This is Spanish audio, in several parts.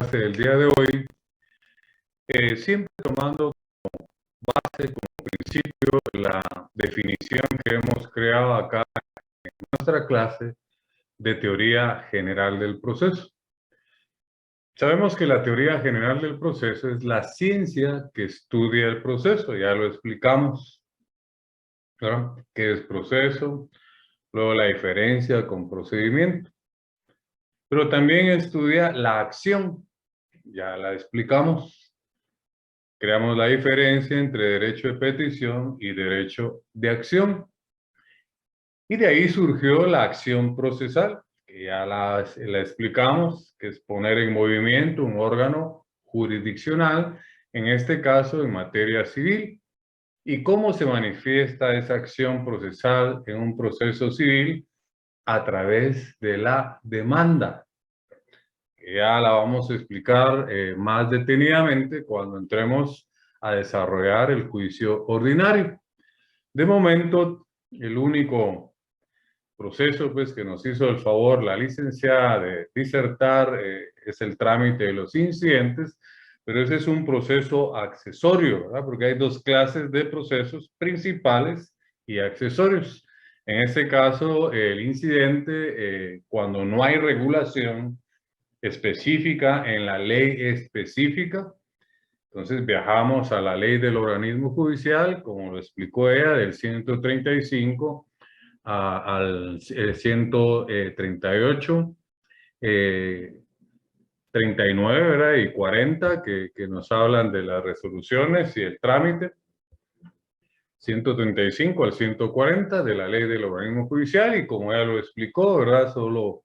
del día de hoy, siempre tomando base como principio la definición que hemos creado acá en nuestra clase de teoría general del proceso. Sabemos que la teoría general del proceso es la ciencia que estudia el proceso, ya lo explicamos, ¿verdad? ¿Qué es proceso? Luego la diferencia con procedimiento. Pero también estudia la acción, ya la explicamos. Creamos la diferencia entre derecho de petición y derecho de acción. Y de ahí surgió la acción procesal, que ya la explicamos, que es poner en movimiento un órgano jurisdiccional, en este caso en materia civil. ¿Y cómo se manifiesta esa acción procesal en un proceso civil? A través de la demanda, que ya la vamos a explicar más detenidamente cuando entremos a desarrollar el juicio ordinario. De momento, el único proceso pues, que nos hizo el favor la licenciada de disertar es el trámite de los incidentes, pero ese es un proceso accesorio, ¿verdad? Porque hay dos clases de procesos principales y accesorios. En este caso, el incidente, cuando no hay regulación específica en la ley específica, entonces viajamos a la ley del organismo judicial, como lo explicó ella, del 135 al 138, 39, ¿verdad? Y 40, que nos hablan de las resoluciones y el trámite. 135 al 140 de la ley del organismo judicial, y como ya lo explicó, ¿verdad? Solo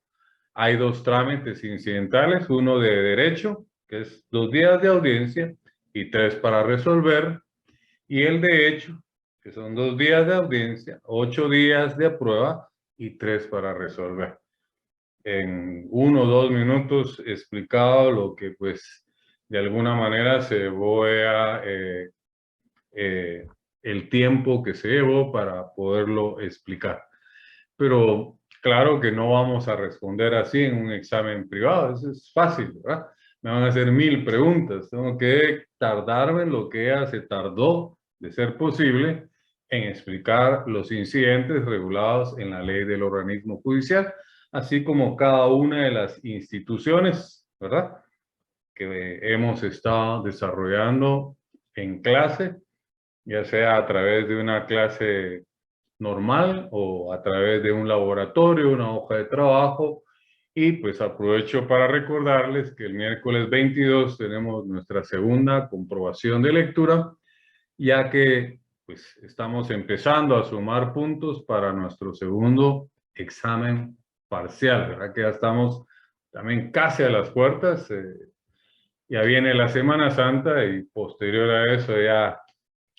hay dos trámites incidentales, uno de derecho, que es 2 días de audiencia y 3 para resolver, y el de hecho, que son 2 días de audiencia, 8 días de prueba y 3 para resolver. En 1 o 2 minutos explicado lo que pues de alguna manera se llevó el tiempo que se llevó para poderlo explicar. Pero claro que no vamos a responder así en un examen privado, eso es fácil, ¿verdad? Me van a hacer 1000 preguntas, tengo que tardarme en lo que ella se tardó, de ser posible, en explicar los incidentes regulados en la ley del organismo judicial, así como cada una de las instituciones, ¿verdad? Que hemos estado desarrollando en clase, ya sea a través de una clase normal o a través de un laboratorio, una hoja de trabajo. Y pues aprovecho para recordarles que el miércoles 22 tenemos nuestra segunda comprobación de lectura, ya que pues estamos empezando a sumar puntos para nuestro segundo examen parcial, ¿verdad? Que ya estamos también casi a las puertas. Ya viene la Semana Santa y posterior a eso ya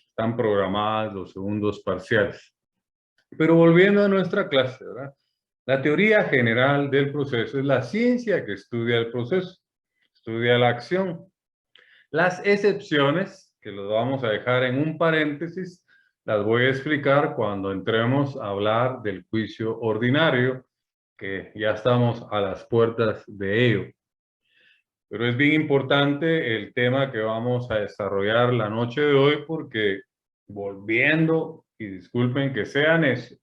están programadas los segundos parciales. Pero volviendo a nuestra clase, ¿verdad? La teoría general del proceso es la ciencia que estudia el proceso, estudia la acción. Las excepciones, que los vamos a dejar en un paréntesis, las voy a explicar cuando entremos a hablar del juicio ordinario, que ya estamos a las puertas de ello. Pero es bien importante el tema que vamos a desarrollar la noche de hoy, porque volviendo, y disculpen que sea necio,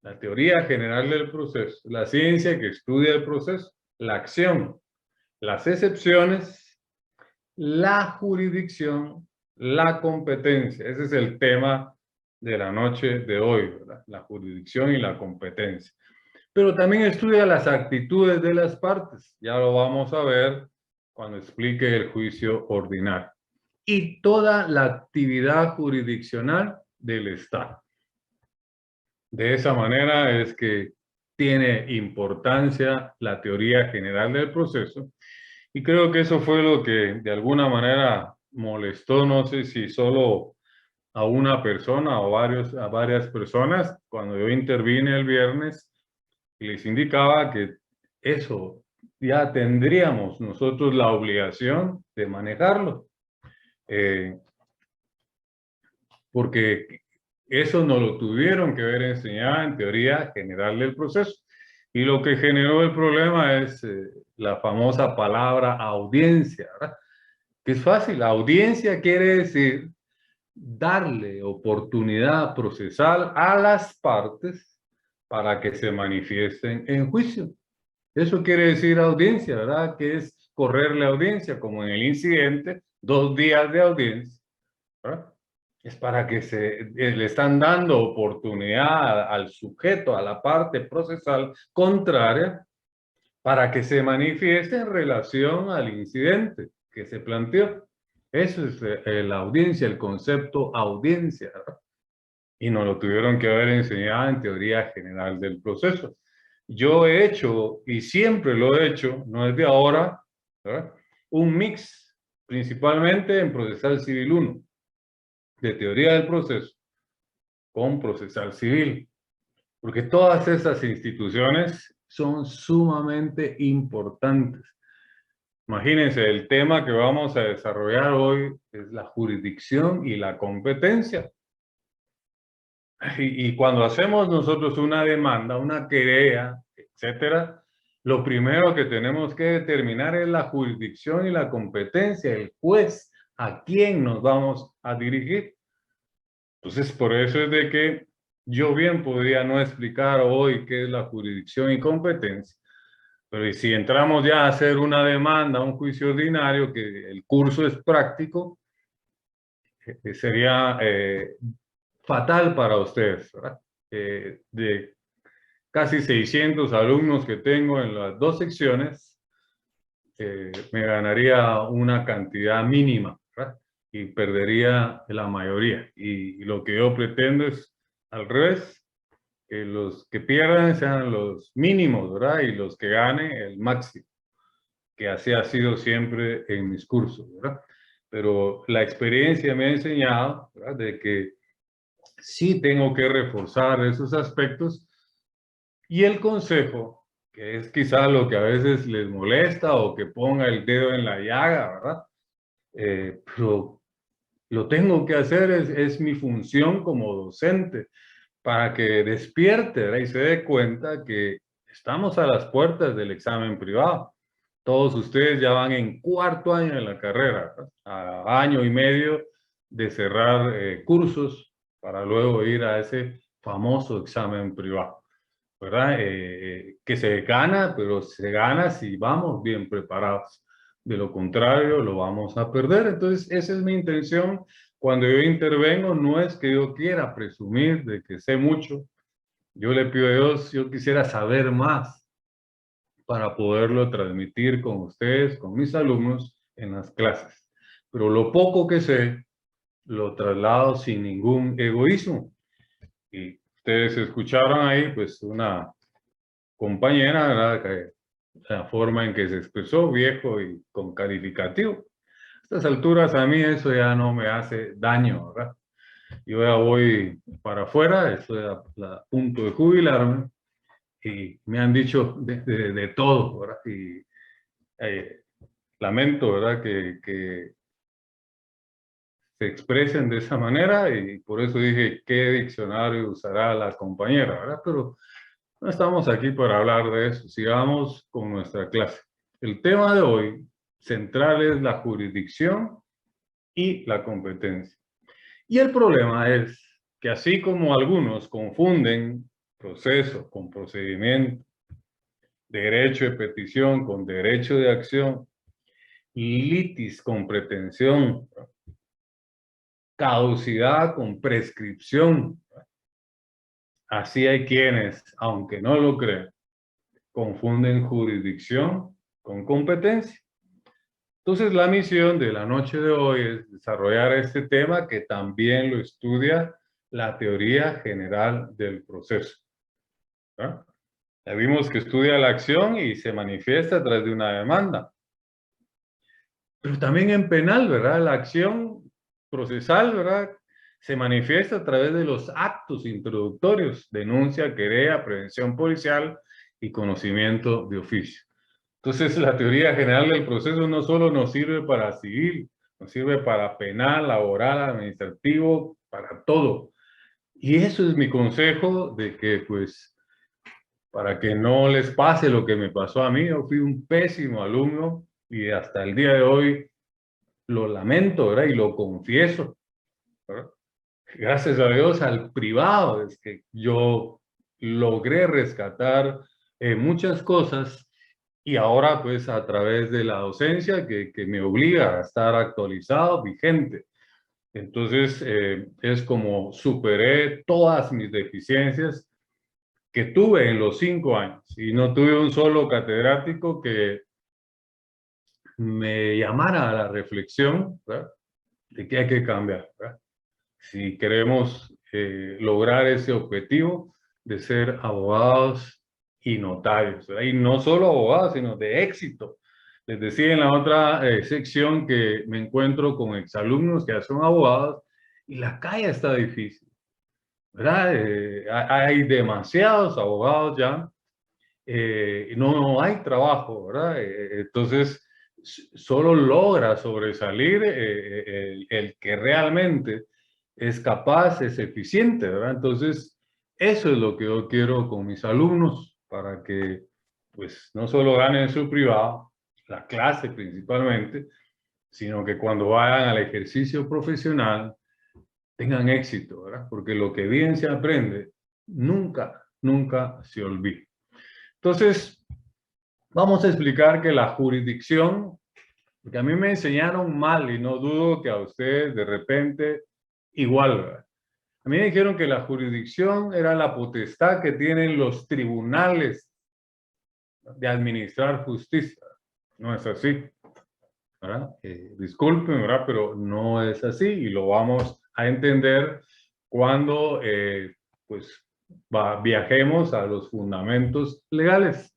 la teoría general del proceso, la ciencia que estudia el proceso, la acción, las excepciones, la jurisdicción, la competencia. Ese es el tema de la noche de hoy, ¿verdad? La jurisdicción y la competencia. Pero también estudia las actitudes de las partes. Ya lo vamos a ver cuando explique el juicio ordinario. Y toda la actividad jurisdiccional del Estado. De esa manera es que tiene importancia la teoría general del proceso, y creo que eso fue lo que de alguna manera molestó, no sé si solo a una persona o a varias personas, cuando yo intervine el viernes y les indicaba que eso ya tendríamos nosotros la obligación de manejarlo, porque eso nos lo tuvieron que haber enseñado en teoría general del proceso. Y lo que generó el problema es la famosa palabra audiencia, ¿verdad? Que es fácil. Audiencia quiere decir darle oportunidad procesal a las partes para que se manifiesten en juicio. Eso quiere decir audiencia, ¿verdad? Que es correrle audiencia, como en el incidente, 2 días de audiencia, ¿verdad? Es para que le están dando oportunidad al sujeto, a la parte procesal contraria, para que se manifieste en relación al incidente que se planteó. Eso es la audiencia, el concepto audiencia, ¿verdad? Y nos lo tuvieron que haber enseñado en teoría general del proceso. Yo he hecho, y siempre lo he hecho, no es de ahora, ¿verdad? Un mix, principalmente en procesal civil 1, de teoría del proceso con procesal civil, porque todas esas instituciones son sumamente importantes. Imagínense, el tema que vamos a desarrollar hoy es la jurisdicción y la competencia. Y cuando hacemos nosotros una demanda, una querella, etcétera, lo primero que tenemos que determinar es la jurisdicción y la competencia, el juez, a quién nos vamos a dirigir. Entonces, por eso es de que yo bien podría no explicar hoy qué es la jurisdicción y competencia, pero si entramos ya a hacer una demanda, un juicio ordinario, que el curso es práctico, sería fatal para ustedes, ¿verdad? De casi 600 alumnos que tengo en las 2 secciones, me ganaría una cantidad mínima, ¿verdad? Y perdería la mayoría. Y lo que yo pretendo es al revés, que los que pierdan sean los mínimos, ¿verdad? Y los que ganen el máximo, que así ha sido siempre en mis cursos, ¿verdad? Pero la experiencia me ha enseñado, ¿verdad? De que sí tengo que reforzar esos aspectos y el consejo, que es quizá lo que a veces les molesta o que ponga el dedo en la llaga, ¿verdad? Pero lo tengo que hacer, es mi función como docente, para que despierte, ¿verdad? Y se dé cuenta que estamos a las puertas del examen privado. Todos ustedes ya van en 4º año de la carrera, ¿verdad? A año y medio de cerrar cursos para luego ir a ese famoso examen privado, ¿verdad? Que se gana, pero se gana si vamos bien preparados. De lo contrario, lo vamos a perder. Entonces, esa es mi intención. Cuando yo intervengo, no es que yo quiera presumir de que sé mucho. Yo le pido a Dios, yo quisiera saber más para poderlo transmitir con ustedes, con mis alumnos en las clases. Pero lo poco que sé, lo traslado sin ningún egoísmo. Y ustedes escucharon ahí, pues, una compañera, ¿verdad? La forma en que se expresó, viejo y con calificativo. A estas alturas a mí eso ya no me hace daño, ¿verdad? Yo ya voy para afuera, estoy a punto de jubilarme y me han dicho de todo, ¿verdad? Y lamento, ¿verdad? Que se expresen de esa manera y por eso dije qué diccionario usará la compañera, ¿verdad? Pero no estamos aquí para hablar de eso. Sigamos con nuestra clase. El tema de hoy central es la jurisdicción y la competencia. Y el problema es que así como algunos confunden proceso con procedimiento, derecho de petición con derecho de acción, litis con pretensión, caducidad con prescripción, así hay quienes, aunque no lo crean, confunden jurisdicción con competencia. Entonces, la misión de la noche de hoy es desarrollar este tema que también lo estudia la teoría general del proceso, ¿verdad? Ya vimos que estudia la acción y se manifiesta a través de una demanda. Pero también en penal, ¿verdad? La acción procesal, ¿verdad? Se manifiesta a través de los actos introductorios, denuncia, querella, prevención policial y conocimiento de oficio. Entonces, la teoría general del proceso no solo nos sirve para civil, nos sirve para penal, laboral, administrativo, para todo. Y eso es mi consejo de que, pues, para que no les pase lo que me pasó a mí. Yo fui un pésimo alumno y hasta el día de hoy lo lamento, ¿verdad? Y lo confieso, ¿verdad? Gracias a Dios al privado es que yo logré rescatar muchas cosas y ahora pues a través de la docencia que me obliga a estar actualizado, vigente. Entonces es como superé todas mis deficiencias que tuve en los 5 años y no tuve un solo catedrático que me llamara a la reflexión, ¿verdad? De que hay que cambiar, ¿verdad? Si queremos lograr ese objetivo de ser abogados y notarios, ¿verdad? Y no solo abogados, sino de éxito. Les decía en la otra sección que me encuentro con exalumnos que ya son abogados y la calle está difícil, ¿verdad? Hay demasiados abogados ya, no hay trabajo, ¿verdad? Entonces, solo logra sobresalir el que realmente es capaz, es eficiente, ¿verdad? Entonces, eso es lo que yo quiero con mis alumnos, para que, pues, no solo ganen su privado, la clase principalmente, sino que cuando vayan al ejercicio profesional tengan éxito, ¿verdad? Porque lo que bien se aprende, nunca, nunca se olvida. Entonces, vamos a explicar que la jurisdicción, porque a mí me enseñaron mal y no dudo que a ustedes de repente igual, ¿verdad? A mí me dijeron que la jurisdicción era la potestad que tienen los tribunales de administrar justicia. No es así, ¿verdad? Disculpen, ¿verdad? Pero no es así y lo vamos a entender cuando pues viajemos a los fundamentos legales.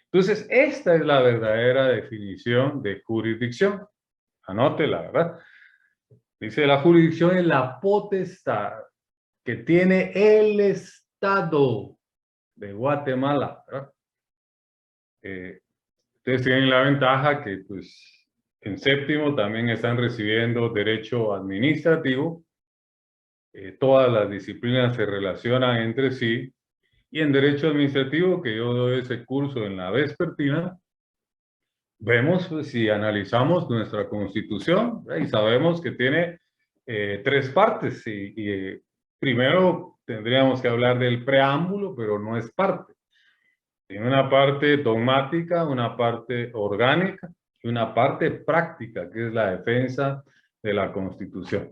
Entonces, esta es la verdadera definición de jurisdicción. Anótela, ¿verdad? Dice, la jurisdicción es la potestad que tiene el Estado de Guatemala, ¿verdad? Ustedes tienen la ventaja que, pues, en séptimo también están recibiendo derecho administrativo. Todas las disciplinas se relacionan entre sí. Y en derecho administrativo, que yo doy ese curso en la vespertina, vemos, pues, si analizamos nuestra Constitución, y sabemos que tiene 3 partes. Primero tendríamos que hablar del preámbulo, pero no es parte. Tiene una parte dogmática, una parte orgánica y una parte práctica, que es la defensa de la Constitución.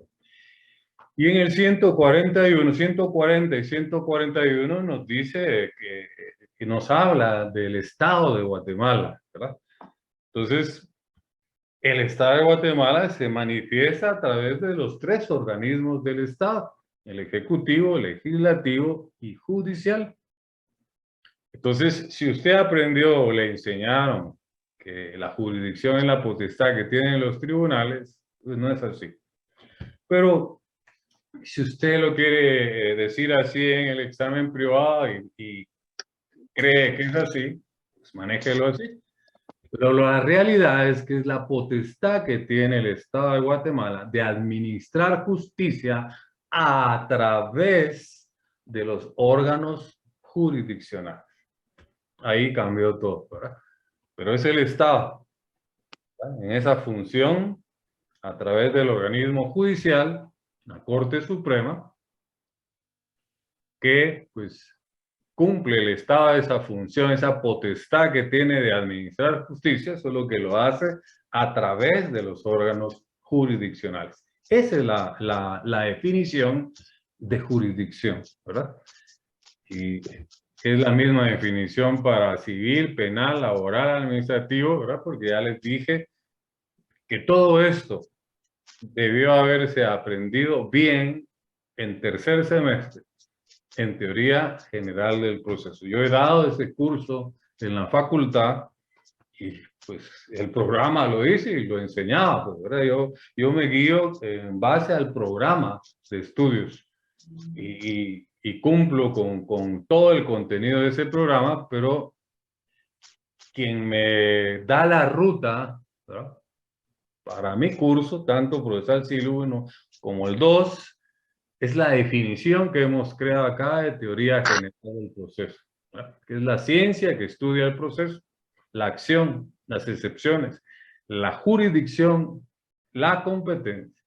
Y en el 141, 140 y 141 nos dice que nos habla del Estado de Guatemala, ¿verdad? Entonces, el Estado de Guatemala se manifiesta a través de los 3 organismos del Estado: el Ejecutivo, Legislativo y Judicial. Entonces, si usted aprendió o le enseñaron que la jurisdicción es la potestad que tienen los tribunales, pues no es así. Pero si usted lo quiere decir así en el examen privado y cree que es así, pues manéjelo así. Pero la realidad es que es la potestad que tiene el Estado de Guatemala de administrar justicia a través de los órganos jurisdiccionales. Ahí cambió todo, ¿verdad? Pero es el Estado, ¿verdad? En esa función, a través del organismo judicial, la Corte Suprema, que pues cumple el Estado esa función, esa potestad que tiene de administrar justicia, solo que lo hace a través de los órganos jurisdiccionales. Esa es la definición de jurisdicción, ¿verdad? Y es la misma definición para civil, penal, laboral, administrativo, ¿verdad? Porque ya les dije que todo esto debió haberse aprendido bien en tercer semestre, en teoría general del proceso. Yo he dado ese curso en la facultad y pues el programa lo hice y lo enseñaba, pues, ¿verdad? Yo me guío en base al programa de estudios y cumplo con todo el contenido de ese programa, pero quien me da la ruta, ¿verdad?, para mi curso, tanto procesal siglo 1 como el 2, es la definición que hemos creado acá de teoría general del proceso. ¿verdad? Que es la ciencia que estudia el proceso, la acción, las excepciones, la jurisdicción, la competencia,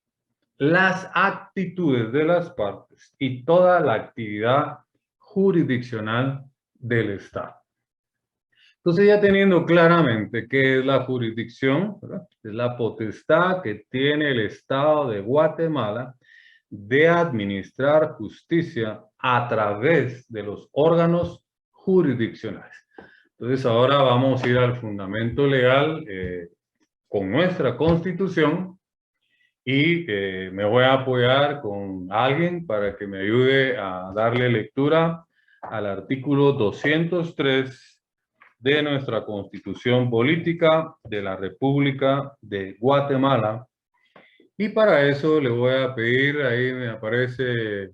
las actitudes de las partes y toda la actividad jurisdiccional del Estado. Entonces, ya teniendo claramente qué es la jurisdicción, ¿verdad? Es la potestad que tiene el Estado de Guatemala de administrar justicia a través de los órganos jurisdiccionales. Entonces, ahora vamos a ir al fundamento legal con nuestra Constitución y me voy a apoyar con alguien para que me ayude a darle lectura al artículo 203 de nuestra Constitución Política de la República de Guatemala. Y para eso le voy a pedir, ahí me aparece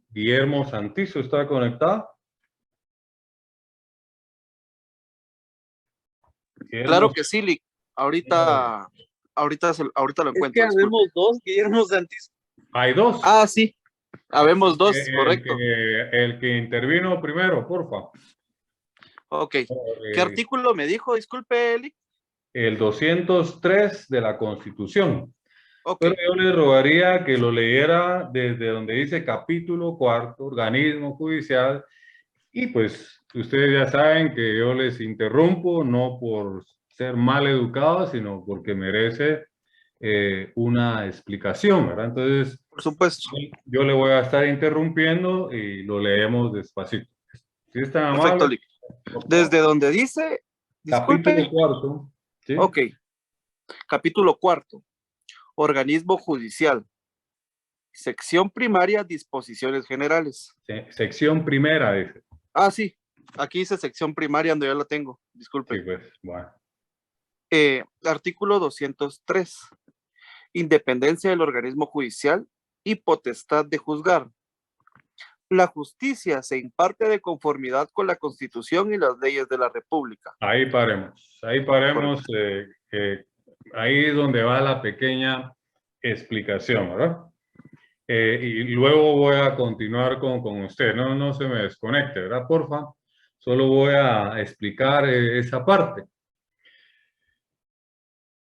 Guillermo Santizo, ¿está conectado? Claro Guillermo, que sí, Lick. Ahorita lo Es que encuentro, disculpe. habemos dos, Guillermo Santis. hay dos. Ah, sí, habemos dos, correcto. El que intervino primero, porfa. Ok. ¿Qué artículo me dijo? Disculpe, Lick. El 203 de la Constitución. Ok. Pero yo le rogaría que lo leyera desde donde dice capítulo cuarto, organismo judicial, y pues ustedes ya saben que yo les interrumpo, no por ser mal educado, sino porque merece una explicación, ¿verdad? Entonces, Por supuesto. yo le voy a estar interrumpiendo y lo leemos despacito. ¿Sí están Perfecto, amables? Lick. Desde donde dice, Capítulo disculpe. cuarto, ¿sí? Ok. Capítulo cuarto. Organismo judicial. Sección primaria, disposiciones generales. Sección primera, dice. Ah, sí. Aquí dice sección primaria, donde ya la tengo. Disculpe. Sí, pues, bueno. Artículo 203. Independencia del organismo judicial y potestad de juzgar. La justicia se imparte de conformidad con la Constitución y las leyes de la República. Ahí paremos. Ahí paremos. Ahí es donde va la pequeña explicación, ¿verdad? Y luego voy a continuar con usted. No se me desconecte, ¿verdad? Porfa. Solo voy a explicar esa parte.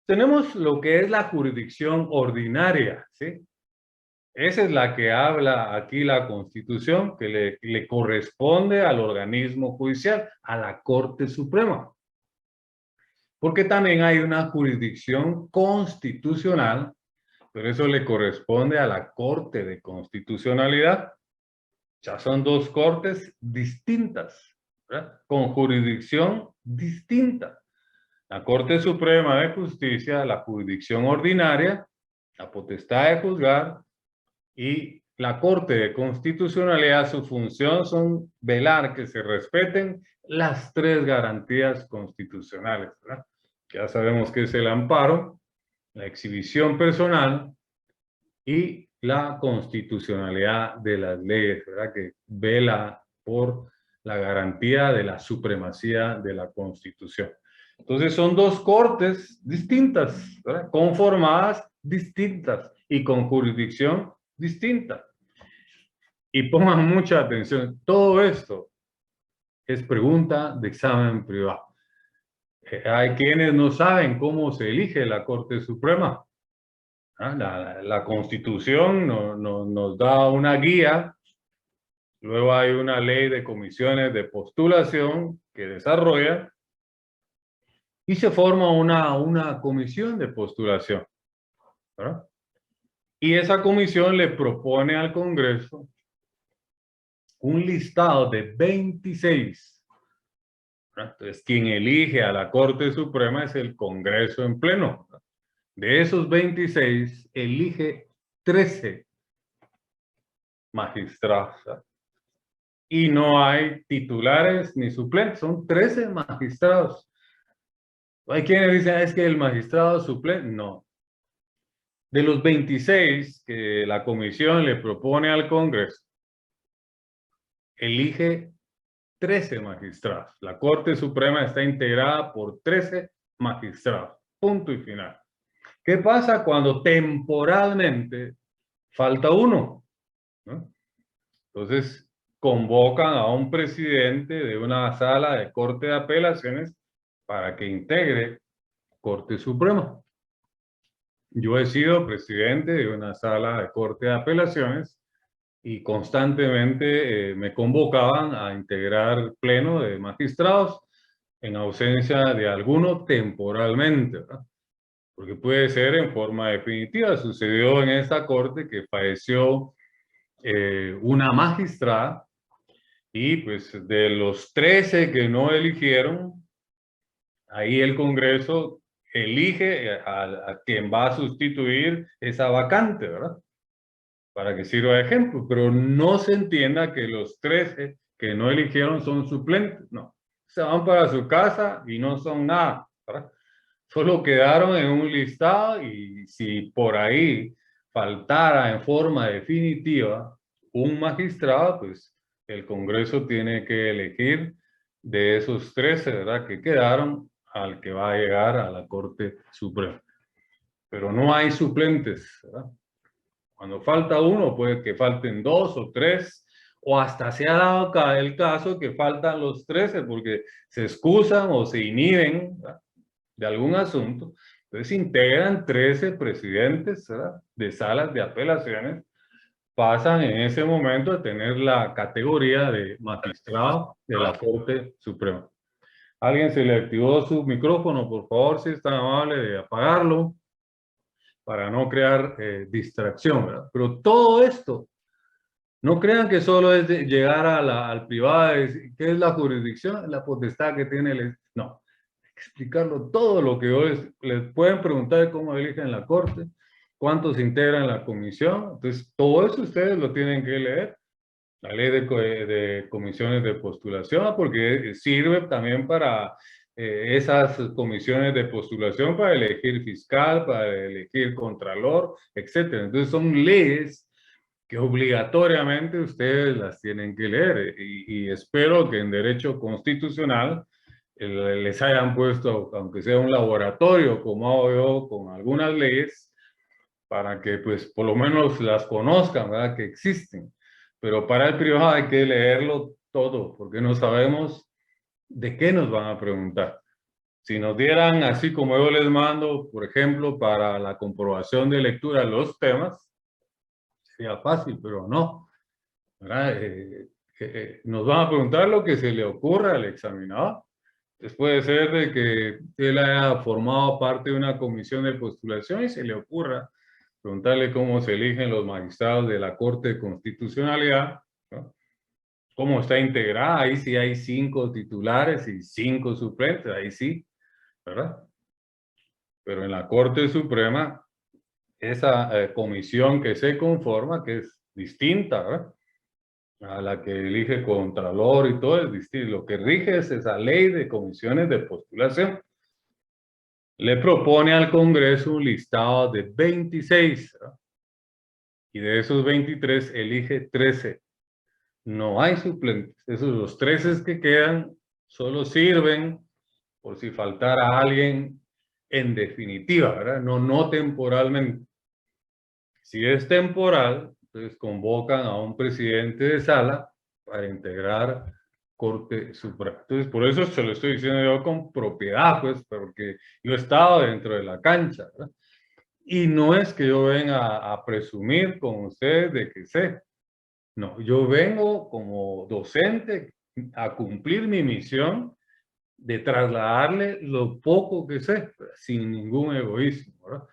Tenemos lo que es la jurisdicción ordinaria, ¿sí? Esa es la que habla aquí la Constitución, que le corresponde al organismo judicial, a la Corte Suprema. Porque también hay una jurisdicción constitucional, pero eso le corresponde a la Corte de Constitucionalidad. Ya son dos cortes distintas, ¿verdad? Con jurisdicción distinta. La Corte Suprema de Justicia, la jurisdicción ordinaria, la potestad de juzgar, y la Corte de Constitucionalidad, su función son velar que se respeten las tres garantías constitucionales, ¿verdad? Ya sabemos que es el amparo, la exhibición personal y la constitucionalidad de las leyes, ¿verdad? Que vela por la garantía de la supremacía de la Constitución. Entonces son dos cortes distintas, ¿verdad? Conformadas distintas y con jurisdicción distinta. Y pongan mucha atención, todo esto es pregunta de examen privado. Hay quienes no saben cómo se elige la Corte Suprema. La Constitución nos da una guía, luego hay una ley de comisiones de postulación que desarrolla y se forma una comisión de postulación, ¿verdad? Y esa comisión le propone al Congreso un listado de 26. Entonces, quien elige a la Corte Suprema es el Congreso en pleno. De esos 26, elige 13 magistrados. Y no hay titulares ni suplentes, son 13 magistrados. Hay quienes dicen, es que el magistrado suplente, no. De los 26 que la comisión le propone al Congreso, elige 13 magistrados. La Corte Suprema está integrada por 13 magistrados. Punto y final. ¿Qué pasa cuando temporalmente falta uno? ¿No? Entonces, convocan a un presidente de una sala de Corte de Apelaciones para que integre Corte Suprema. Yo he sido presidente de una sala de Corte de Apelaciones y constantemente me convocaban a integrar pleno de magistrados en ausencia de alguno temporalmente, ¿verdad? Porque puede ser en forma definitiva. Sucedió en esta corte que falleció una magistrada y pues de los 13 que no eligieron, ahí el Congreso elige a quien va a sustituir esa vacante, ¿verdad? Para que sirva de ejemplo, pero no se entienda que los 13 que no eligieron son suplentes, no. Se van para su casa y no son nada, ¿verdad? Solo quedaron en un listado y si por ahí faltara en forma definitiva un magistrado, pues el Congreso tiene que elegir de esos 13, ¿verdad?, que quedaron al que va a llegar a la Corte Suprema. Pero no hay suplentes, ¿verdad? Cuando falta uno, puede que falten 2 o 3, o hasta se ha dado el caso que faltan los 13 porque se excusan o se inhiben, ¿verdad?, de algún asunto. Entonces integran 13 presidentes, ¿verdad?, de salas de apelaciones, pasan en ese momento a tener la categoría de magistrado de la Corte Suprema. ¿Alguien se le activó su micrófono? Por favor, si es tan amable de apagarlo para no crear distracción, ¿verdad? Pero todo esto, no crean que solo es de llegar al privado y decir, ¿qué es la jurisdicción? La potestad que tiene el... No, hay que explicarlo todo lo que les pueden preguntar cómo eligen la corte, cuántos integran la comisión. Entonces, todo eso ustedes lo tienen que leer. La ley de comisiones de postulación, porque sirve también para esas comisiones de postulación para elegir fiscal, para elegir contralor, etc. Entonces son leyes que obligatoriamente ustedes las tienen que leer y espero que en derecho constitucional les hayan puesto, aunque sea un laboratorio como hago yo con algunas leyes, para que pues por lo menos las conozcan, ¿verdad?, que existen. Pero para el privado hay que leerlo todo, porque no sabemos de qué nos van a preguntar. Si nos dieran, así como yo les mando, por ejemplo, para la comprobación de lectura los temas, sería fácil, pero no, ¿verdad? Nos van a preguntar lo que se le ocurra al examinador. Entonces puede ser de que él haya formado parte de una comisión de postulación y se le ocurra preguntarle cómo se eligen los magistrados de la Corte de Constitucionalidad, ¿no? Cómo está integrada, ahí sí hay 5 titulares y 5 suplentes, ahí sí, ¿verdad? Pero en la Corte Suprema, esa comisión que se conforma, que es distinta, ¿verdad?, a la que elige Contralor y todo es distinto. Lo que rige es esa ley de comisiones de postulación. Le propone al Congreso un listado de 26, ¿verdad?, y de esos 23 elige 13. No hay suplentes. Esos los 13 que quedan solo sirven por si faltara alguien en definitiva, ¿verdad? No temporalmente. Si es temporal, entonces convocan a un presidente de sala para integrar Corte Suprema. Entonces, por eso se lo estoy diciendo yo con propiedad, pues, porque yo he estado dentro de la cancha, ¿verdad? Y no es que yo venga a presumir con ustedes de que sé. No, yo vengo como docente a cumplir mi misión de trasladarle lo poco que sé, sin ningún egoísmo, ¿verdad?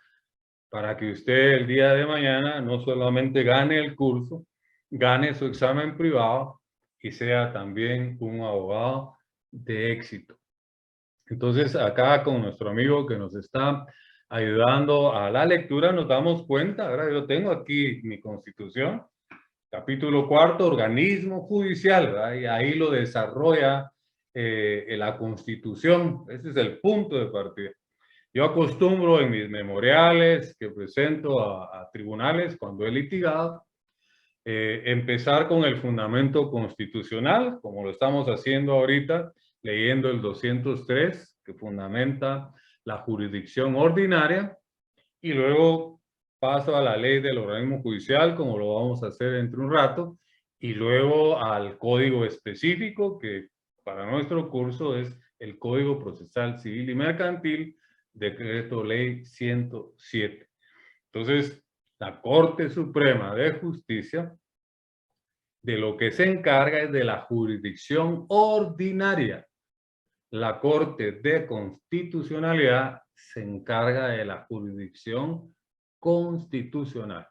Para que usted el día de mañana no solamente gane el curso, gane su examen privado y sea también un abogado de éxito. Entonces, acá con nuestro amigo que nos está ayudando a la lectura, nos damos cuenta, ¿verdad? Yo tengo aquí mi Constitución, capítulo 4, organismo judicial, ¿verdad? Y ahí lo desarrolla la Constitución. Ese es el punto de partida. Yo acostumbro en mis memoriales que presento a tribunales cuando he litigado, empezar con el fundamento constitucional, como lo estamos haciendo ahorita, leyendo el 203, que fundamenta la jurisdicción ordinaria, y luego paso a la ley del organismo judicial, como lo vamos a hacer dentro de un rato, y luego al código específico que para nuestro curso es el Código Procesal Civil y Mercantil, Decreto Ley 107. Entonces, la Corte Suprema de Justicia de lo que se encarga es de la jurisdicción ordinaria. La Corte de Constitucionalidad se encarga de la jurisdicción constitucional.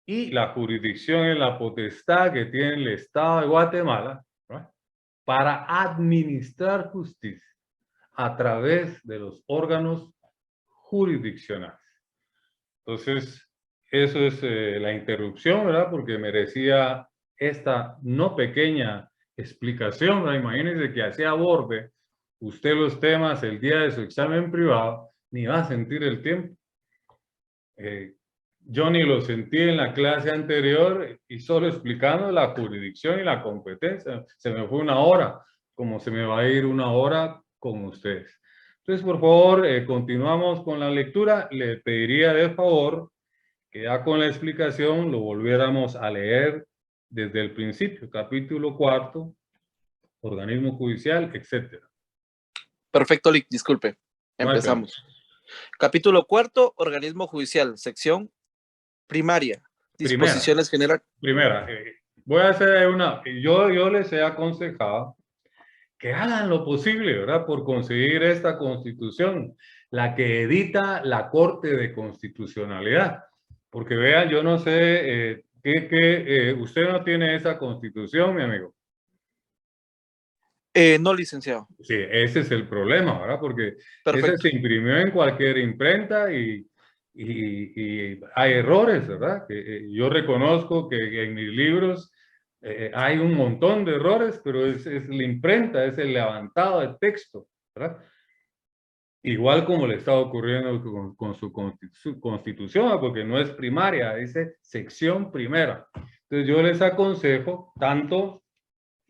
Y la jurisdicción es la potestad que tiene el Estado de Guatemala, ¿no?, para administrar justicia a través de los órganos jurisdiccionales. Entonces, eso es la interrupción, ¿verdad? Porque merecía esta no pequeña explicación, ¿verdad? Imagínense que así aborde usted los temas el día de su examen privado, ni va a sentir el tiempo. Yo ni lo sentí en la clase anterior y solo explicando la jurisdicción y la competencia. Se me fue una hora, como se me va a ir una hora con ustedes. Entonces, por favor, continuamos con la lectura. Le pediría de favor que ya con la explicación lo volviéramos a leer desde el principio, capítulo 4, organismo judicial, etc. Perfecto, Lick, disculpe. No hay pena. Empezamos. Capítulo 4, organismo judicial, sección primaria. Disposiciones generales. Primera, voy a hacer una, yo les he aconsejado que hagan lo posible, ¿verdad?, por conseguir esta constitución, la que edita la Corte de Constitucionalidad. Porque vean, yo no sé, usted no tiene esa constitución, mi amigo. No, licenciado. Sí, ese es el problema, ¿verdad? Porque Perfecto. esa se imprimió en cualquier imprenta y hay errores, ¿verdad? Que, yo reconozco que en mis libros hay un montón de errores, pero es la imprenta, es el levantado de texto, ¿verdad? Igual como le está ocurriendo con su constitución, porque no es primaria, dice sección primera. Entonces yo les aconsejo tanto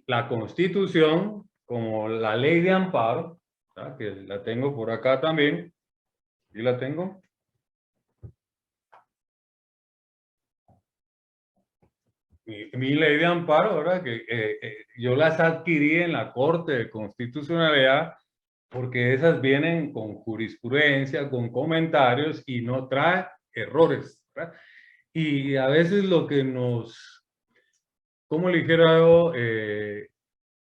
la constitución como la ley de amparo, ¿verdad?, que la tengo por acá también, y la tengo. Mi ley de amparo, ¿verdad?, que yo las adquirí en la Corte de Constitucionalidad porque esas vienen con jurisprudencia, con comentarios y no trae errores, ¿verdad? Y a veces lo que nos, como le dijera yo,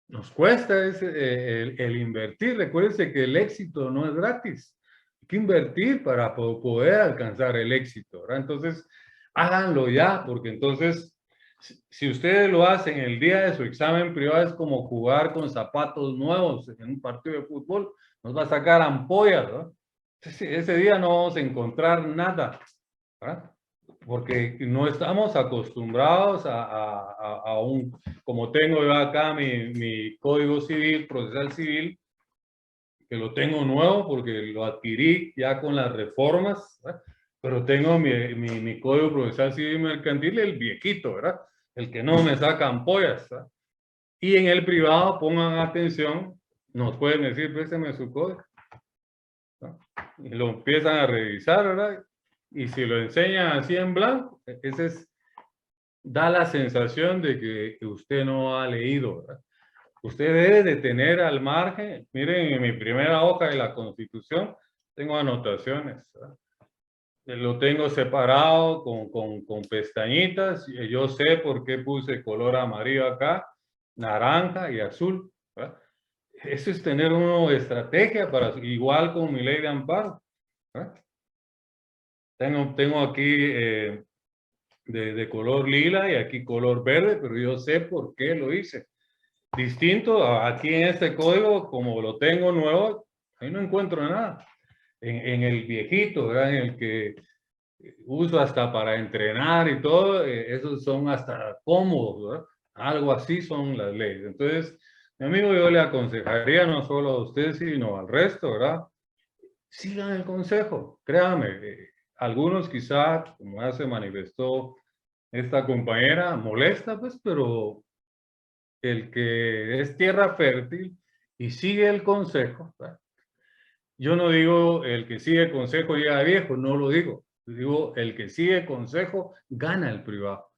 nos cuesta es el invertir. Recuérdense que el éxito no es gratis. Hay que invertir para poder alcanzar el éxito, ¿verdad? Entonces, háganlo ya, porque entonces, si ustedes lo hacen el día de su examen privado, es como jugar con zapatos nuevos en un partido de fútbol. Nos va a sacar ampollas, ¿verdad? Ese día no vamos a encontrar nada, ¿verdad? Porque no estamos acostumbrados a un, como tengo yo acá mi Código Civil, Procesal Civil, que lo tengo nuevo porque lo adquirí ya con las reformas, ¿verdad? Pero tengo mi Código Procesal Civil Mercantil, el viejito, ¿verdad? El que no me saca ampollas, ¿verdad? Y en el privado, pongan atención, nos pueden decir, présteme su código, ¿verdad? Y lo empiezan a revisar, ¿verdad? Y si lo enseñan así en blanco, ese da la sensación de que usted no ha leído, ¿verdad? Usted debe de tener al margen, miren, en mi primera hoja de la Constitución tengo anotaciones, ¿verdad? Lo tengo separado con pestañitas. Yo sé por qué puse color amarillo acá, naranja y azul, ¿verdad? Eso es tener una estrategia para, igual con mi ley de amparo, ¿verdad? Tengo aquí de color lila y aquí color verde, pero yo sé por qué lo hice. Distinto aquí en este código, como lo tengo nuevo, ahí no encuentro nada. En el viejito, ¿verdad?, en el que uso hasta para entrenar y todo, esos son hasta cómodos, ¿verdad? Algo así son las leyes. Entonces, mi amigo, yo le aconsejaría no solo a usted, sino al resto, ¿verdad? Sigan el consejo, créanme. Algunos quizá, como ya se manifestó esta compañera, molesta, pues, pero el que es tierra fértil y sigue el consejo, ¿verdad? Yo no digo el que sigue el consejo llega viejo, no lo digo. Digo, el que sigue el consejo gana el privado.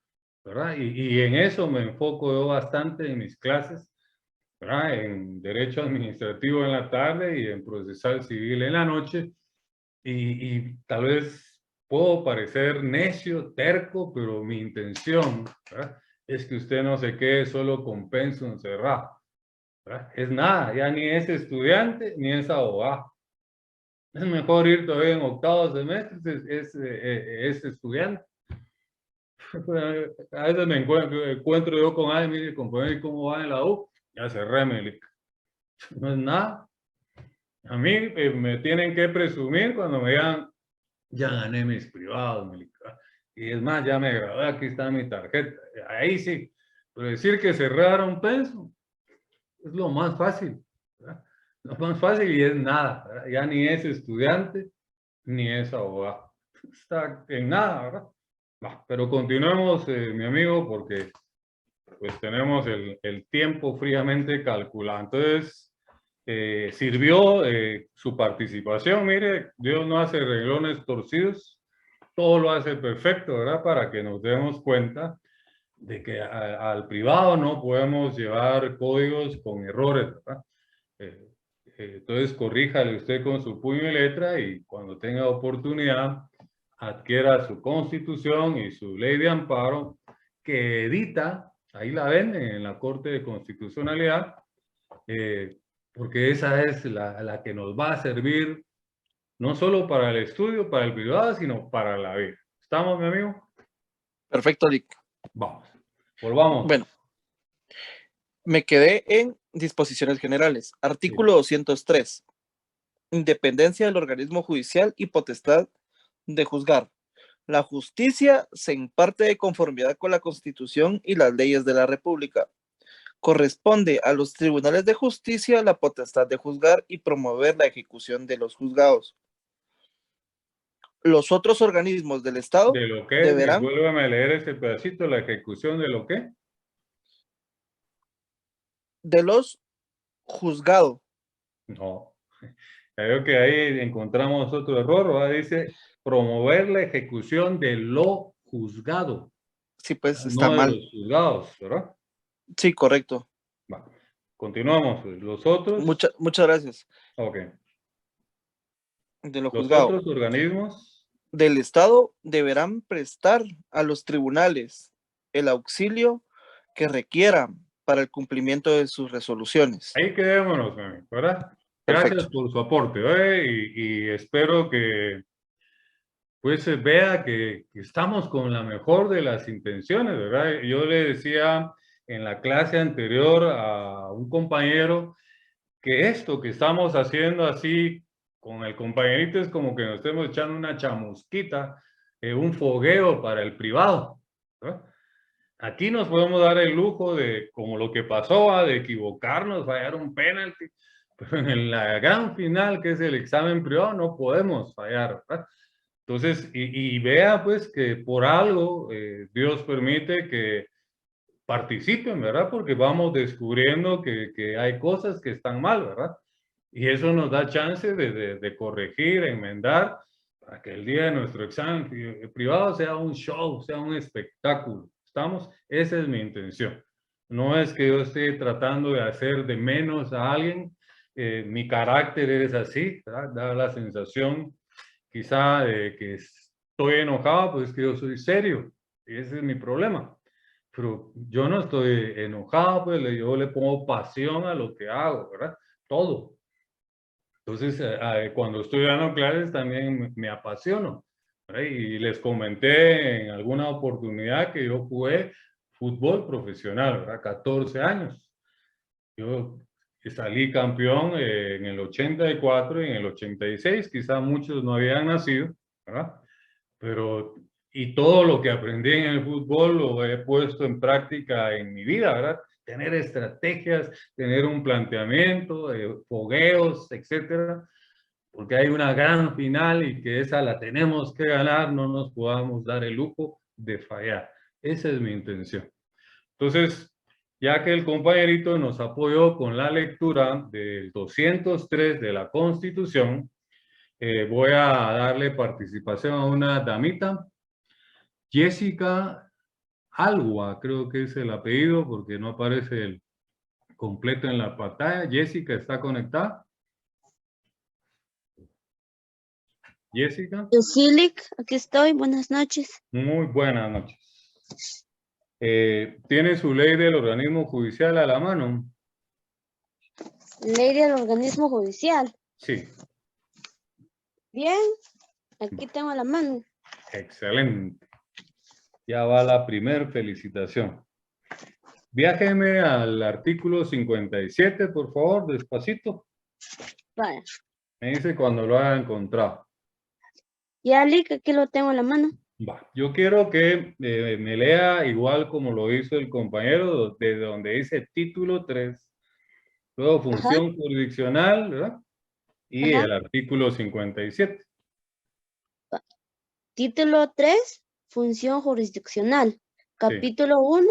¿verdad? Y en eso me enfoco yo bastante en mis clases, ¿verdad? En derecho administrativo en la tarde y en procesal civil en la noche. Y tal vez puedo parecer necio, terco, pero mi intención, ¿verdad?, es que usted no se quede solo con pensum cerrado, ¿verdad? Es nada, ya ni es estudiante ni es abogado. Es mejor ir todavía en octavo semestre, es estudiante. A veces me encuentro yo con alguien, mire, compañero, ¿y cómo va en la U? Ya cerré, no es nada. A mí me tienen que presumir cuando me digan, ya gané mis privados, y es más, ya me gradué, aquí está mi tarjeta. Ahí sí. Pero decir que cerraron pensum es lo más fácil, ¿verdad? Lo más fácil y es nada, ¿verdad? Ya ni es estudiante, ni es abogado. Está en nada, ¿verdad? Pero continuemos, mi amigo, porque pues tenemos el tiempo fríamente calculado. Entonces, sirvió su participación. Mire, Dios no hace renglones torcidos, todo lo hace perfecto, ¿verdad? Para que nos demos cuenta de que al privado no podemos llevar códigos con errores, ¿verdad? Eh, entonces, corríjale usted con su puño y letra y cuando tenga oportunidad, adquiera su constitución y su ley de amparo que edita, ahí la venden en la Corte de Constitucionalidad, eh, porque esa es la que nos va a servir no solo para el estudio, para el privado, sino para la vida. ¿Estamos, mi amigo? Perfecto, Dick. Vamos, volvamos. Bueno, me quedé en disposiciones generales. Sí. Artículo 203. Independencia del organismo judicial y potestad de juzgar. La justicia se imparte de conformidad con la Constitución y las leyes de la República. Corresponde a los tribunales de justicia la potestad de juzgar y promover la ejecución de los juzgados. Los otros organismos del Estado ¿De lo que? deberán, Vuélveme a leer ese pedacito, la ejecución de lo que. de los juzgados. No. Creo que ahí encontramos otro error, ¿verdad? Dice promover la ejecución de lo juzgado, Sí, pues está no de mal. los juzgados, ¿verdad? Sí, correcto. Va. Continuamos, pues. Los otros, Muchas gracias. ok. De los Los juzgados otros organismos, del Estado deberán prestar a los tribunales el auxilio que requieran para el cumplimiento de sus resoluciones. ahí quedémonos, ¿verdad? Gracias Perfecto. por su aporte, ¿eh? Y espero que pues vea que estamos con la mejor de las intenciones, ¿verdad? Yo le decía en la clase anterior a un compañero que esto que estamos haciendo así con el compañerito es como que nos estemos echando una chamusquita, un fogueo para el privado, ¿verdad? Aquí nos podemos dar el lujo de, como lo que pasó, de equivocarnos, fallar un penalti, pero en la gran final, que es el examen privado, no podemos fallar, ¿verdad? Entonces, y vea pues que por algo Dios permite que participen, ¿verdad? Porque vamos descubriendo que hay cosas que están mal, ¿verdad? Y eso nos da chance de corregir, enmendar, para que el día de nuestro examen privado sea un show, sea un espectáculo. ¿Estamos? Esa es mi intención. No es que yo esté tratando de hacer de menos a alguien. Mi carácter es así, ¿verdad? Da la sensación quizá de que estoy enojado, pues que yo soy serio. Y ese es mi problema. Pero yo no estoy enojado, pues yo le pongo pasión a lo que hago, ¿verdad? Todo. Entonces, cuando estoy dando clases también me apasiono, ¿verdad? Y les comenté en alguna oportunidad que yo jugué fútbol profesional, ¿verdad? 14 años. Yo salí campeón en el 84 y en el 86, quizá muchos no habían nacido, ¿verdad? Pero, y todo lo que aprendí en el fútbol lo he puesto en práctica en mi vida, ¿verdad? Tener estrategias, tener un planteamiento, fogueos, etcétera, porque hay una gran final y que esa la tenemos que ganar, no nos podamos dar el lujo de fallar. Esa es mi intención. Entonces, ya que el compañerito nos apoyó con la lectura del 203 de la Constitución, voy a darle participación a una damita, Jessica Alwa, creo que es el apellido porque no aparece el completo en la pantalla. Jessica, ¿está conectada? Jessica, Yosilic, aquí estoy, buenas noches. muy buenas noches. ¿Tiene su ley del organismo judicial a la mano? Ley del organismo judicial. Sí, Bien, aquí tengo a la mano. excelente. Ya va la primer felicitación. Viájeme al artículo 57, por favor, despacito. Vaya. Me dice cuando lo haya encontrado. Ya, Lick, aquí lo tengo a la mano. Va. Yo quiero que me lea igual como lo hizo el compañero, desde donde dice título 3, luego Ajá, función jurisdiccional, ¿verdad? Y ajá. el artículo 57. Título 3, función jurisdiccional. Sí, Capítulo 1,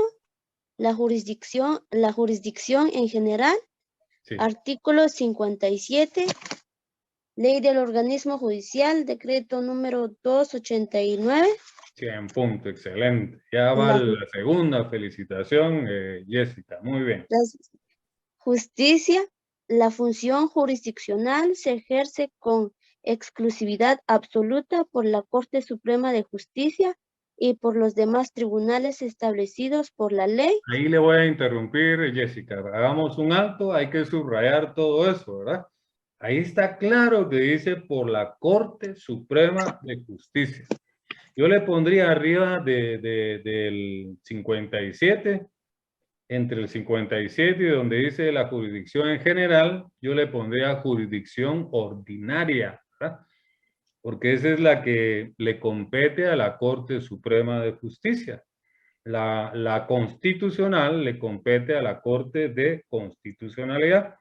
la jurisdicción en general. sí, Artículo 57, ley del organismo judicial, decreto número 289. sí, en punto, excelente. Ya va La, la segunda felicitación, Jessica, muy bien. la justicia, la función jurisdiccional se ejerce con exclusividad absoluta por la Corte Suprema de Justicia y por los demás tribunales establecidos por la ley. Ahí le voy a interrumpir, Jessica. Hagamos un alto, hay que subrayar todo eso, ¿verdad? Ahí está claro que dice por la Corte Suprema de Justicia. Yo le pondría arriba del 57, entre el 57 y donde dice la jurisdicción en general, yo le pondría jurisdicción ordinaria, ¿verdad? Porque esa es la que le compete a la Corte Suprema de Justicia. La constitucional le compete a la Corte de Constitucionalidad.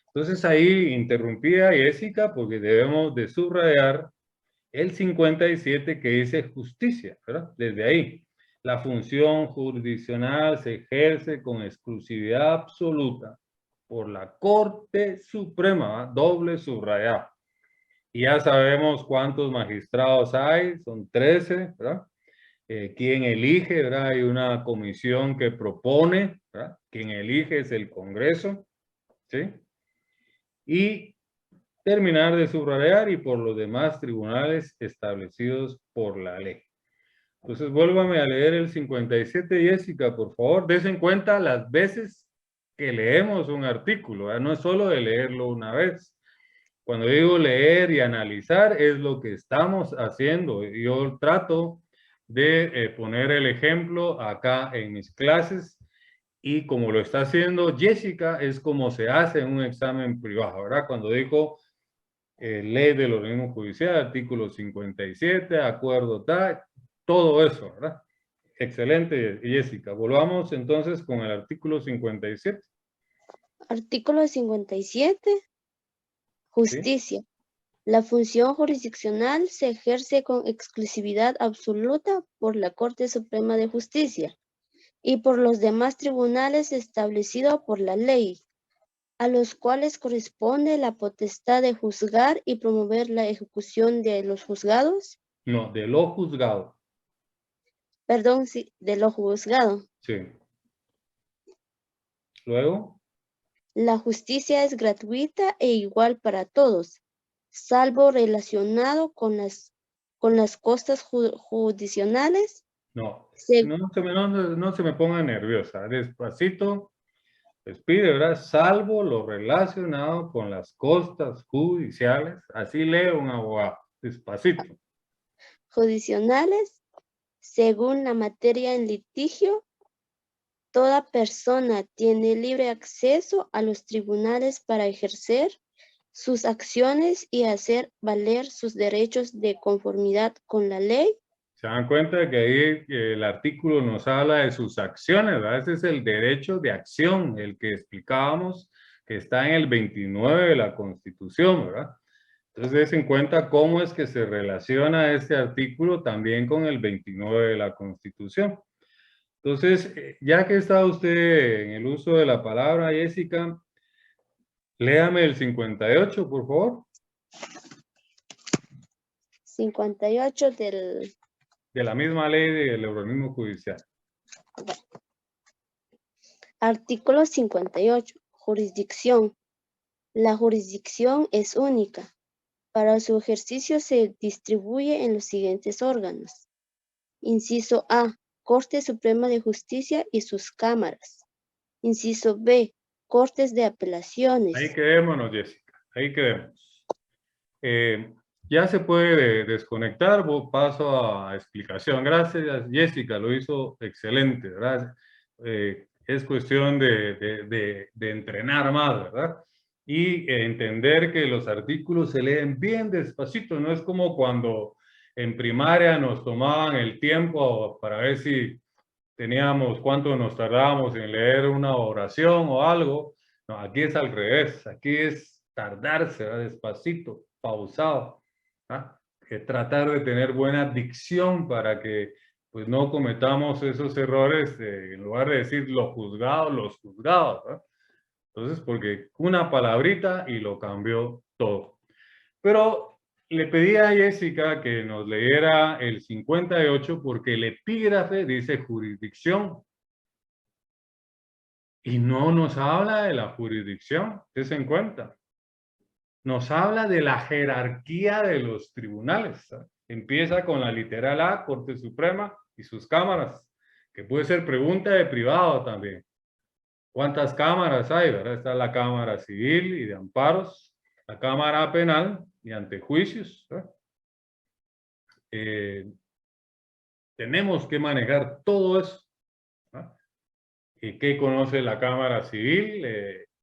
Entonces ahí interrumpía Jessica porque debemos de subrayar el 57 que dice justicia, ¿verdad? Desde ahí, la función jurisdiccional se ejerce con exclusividad absoluta por la Corte Suprema, ¿verdad? Doble subrayado. Y ya sabemos cuántos magistrados hay, son 13, ¿verdad? ¿Quién elige, verdad? Hay una comisión que propone, ¿verdad? Quien elige es el Congreso, ¿sí? Y terminar de subrayar y por los demás tribunales establecidos por la ley. Entonces, vuélvame a leer el 57, Jessica, por favor. Des en cuenta las veces que leemos un artículo, ¿verdad? No es solo de leerlo una vez. Cuando digo leer y analizar, es lo que estamos haciendo. Yo trato de poner el ejemplo acá en mis clases y como lo está haciendo Jessica, es como se hace en un examen privado, ¿verdad? Cuando digo ley del organismo judicial, artículo 57, acuerdo tal, todo eso, ¿verdad? Excelente, Jessica. Volvamos entonces con el artículo 57. Artículo 57, ¿Sí? justicia. La función jurisdiccional se ejerce con exclusividad absoluta por la Corte Suprema de Justicia y por los demás tribunales establecidos por la ley, a los cuales corresponde la potestad de juzgar y promover la ejecución de los juzgados, No, de lo juzgado. perdón, sí, de lo juzgado. Sí. Luego, La justicia es gratuita e igual para todos, salvo relacionado con las costas judiciales. no, Se- no se me ponga nerviosa. Despacito, respire, ¿verdad? Salvo lo relacionado con las costas judiciales. Así lee un abogado. Despacito. Judiciales, según la materia en litigio, toda persona tiene libre acceso a los tribunales para ejercer sus acciones y hacer valer sus derechos de conformidad con la ley. Se dan cuenta que ahí el artículo nos habla de sus acciones, ¿verdad? Ese es el derecho de acción, el que explicábamos que está en el 29 de la Constitución, ¿verdad? Entonces, des en cuenta cómo es que se relaciona este artículo también con el 29 de la Constitución. Entonces, ya que está usted en el uso de la palabra, Jessica, léame el 58, por favor. 58 del De la misma ley del organismo judicial. Artículo 58. Jurisdicción. La jurisdicción es única. Para su ejercicio se distribuye en los siguientes órganos. Inciso A. Corte Suprema de Justicia y sus cámaras. Inciso B. Cortes de apelaciones. Ahí quedémonos, Jessica. Ahí quedemos. Ya se puede desconectar. Paso a explicación. Gracias, Jessica. Lo hizo excelente, ¿verdad? Es cuestión de entrenar más, ¿verdad? Y entender que los artículos se leen bien despacito. No es como cuando en primaria nos tomaban el tiempo para ver si teníamos cuánto nos tardábamos en leer una oración o algo. No, aquí es al revés. Aquí es tardarse, ¿verdad? Despacito, pausado. ¿Ah? Tratar de tener buena dicción para que pues no cometamos esos errores en lugar de decir los juzgados, ¿verdad? Entonces, porque una palabrita y lo cambió todo. Pero le pedí a Jessica que nos leyera el 58 porque el epígrafe dice jurisdicción. Y no nos habla de la jurisdicción, ¿se en cuenta? Nos habla de la jerarquía de los tribunales. ¿Sabes? Empieza con la literal A, Corte Suprema y sus cámaras, que puede ser pregunta de privado también. ¿Cuántas cámaras hay? ¿Verdad? Está la Cámara Civil y de Amparos, la Cámara Penal y Antejuicios. Tenemos que manejar todo eso. ¿Qué conoce la Cámara Civil?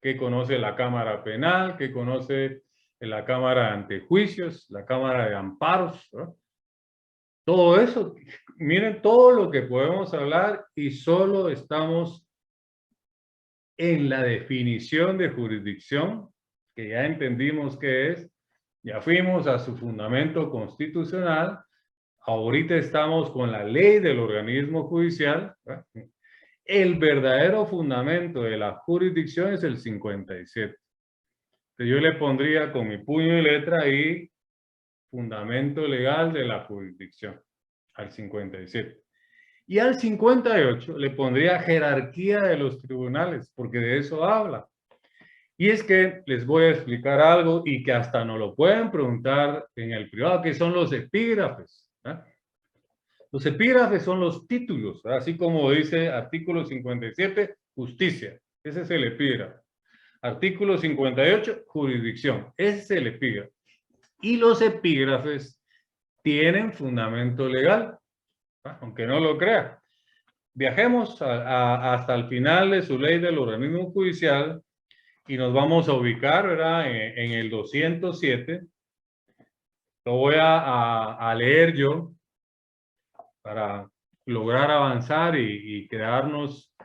¿Qué conoce la Cámara Penal? ¿Qué conoce la Cámara de Antejuicios? La Cámara de Amparos. ¿No? Todo eso, miren todo lo que podemos hablar y solo estamos en la definición de jurisdicción, que ya entendimos qué es, ya fuimos a su fundamento constitucional, ahorita estamos con la ley del organismo judicial. ¿Verdad? El verdadero fundamento de la jurisdicción es el 57. Entonces yo le pondría con mi puño y letra ahí fundamento legal de la jurisdicción al 57. Y al 58 le pondría jerarquía de los tribunales, porque de eso habla. Y es que les voy a explicar algo y que hasta nos lo pueden preguntar en el privado, que son los epígrafes. ¿Eh? Los epígrafes son los títulos, ¿verdad? Así como dice artículo 57, justicia. Ese es el epígrafe. Artículo 58, jurisdicción. Ese es el epígrafe. Y los epígrafes tienen fundamento legal, ¿verdad? Aunque no lo crea. Viajemos hasta el final de su ley del organismo judicial y nos vamos a ubicar, ¿verdad? En el 207. Lo voy a leer yo para lograr avanzar y quedarnos